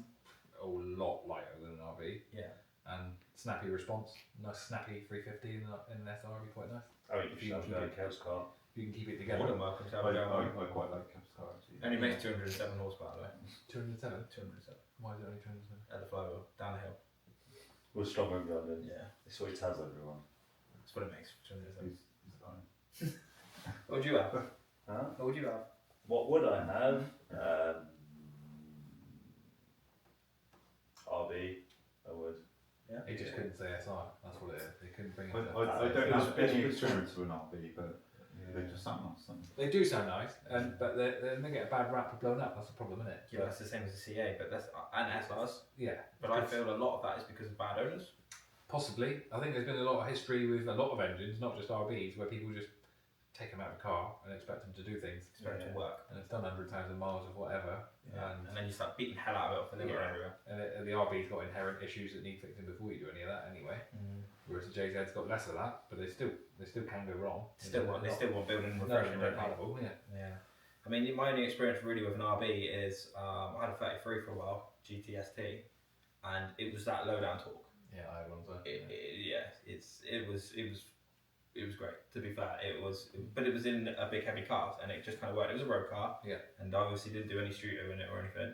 a lot lighter than an RB. Yeah. And snappy response. Nice snappy 350 in an SR would be quite nice. I mean, if you should go Kev's car. If you can keep it More together. than welcome to I, have a go. I quite like Kev's car actually. Only makes 207 horsepower though. 207? 207 Why is it only 207? at the flywheel, down the hill. We're strong over London. Yeah. It's what he tells everyone. That's what it makes. He's fine. What would you have? Huh? What would you have? What would I have? RB, I would. Yeah. He just couldn't say SI. That's what it is. They couldn't bring it. I to- don't It was- have it was any good. experience with an RB, but they just sound nice. They do sound nice, but they get a bad rap for blowing up. That's the problem, isn't it? Yeah, that's the same as the CA, but that's and SRs. Yeah. But I feel a lot of that is because of bad owners. Possibly. I think there's been a lot of history with a lot of engines, not just RBs, where people just take them out of the car and expect them to do things. Expect it to work. And it's done 100,000 miles of whatever. And then you start beating the hell out of it off the limit everywhere. And the RB's got inherent issues that need fixing before you do any of that anyway. Whereas the JZ's got less of that, but they still can go wrong. They still want building and No, refreshing. they're don't they? compatible, yeah. Yeah. I mean, my only experience really with an RB is I had a 33 for a while, GTST, and it was that low down torque. Yeah, I had one as well. It was great. To be fair, but it was in a big heavy car, and it just kind of worked. It was a road car, and I obviously didn't do any streeter in it or anything.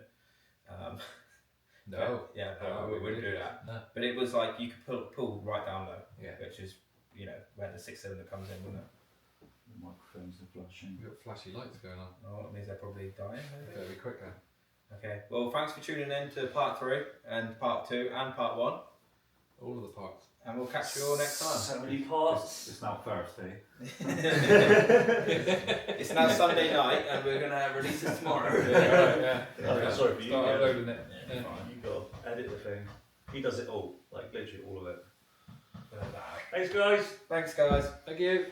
No. Yeah, No, we wouldn't do that. No. But it was like you could pull right down low, Yeah. which is where the 6-cylinder comes in, wouldn't it? The microphones are flashing. We've got flashy lights going on. Oh, that means they're probably dying. Maybe. Better be quicker. Okay. Well, thanks for tuning in to part 3 and part 2 and part 1, All of the parts. and we'll catch you all next time. So many parts. It's now Thursday. It's now Sunday night, and we're gonna release it tomorrow. Oh, sorry for you. Start Yeah. uploading it. Yeah, Yeah. fine. You got to edit the thing. He does it all, like literally all of it. We'll have that out. Thanks, guys. Thanks, guys. Thank you.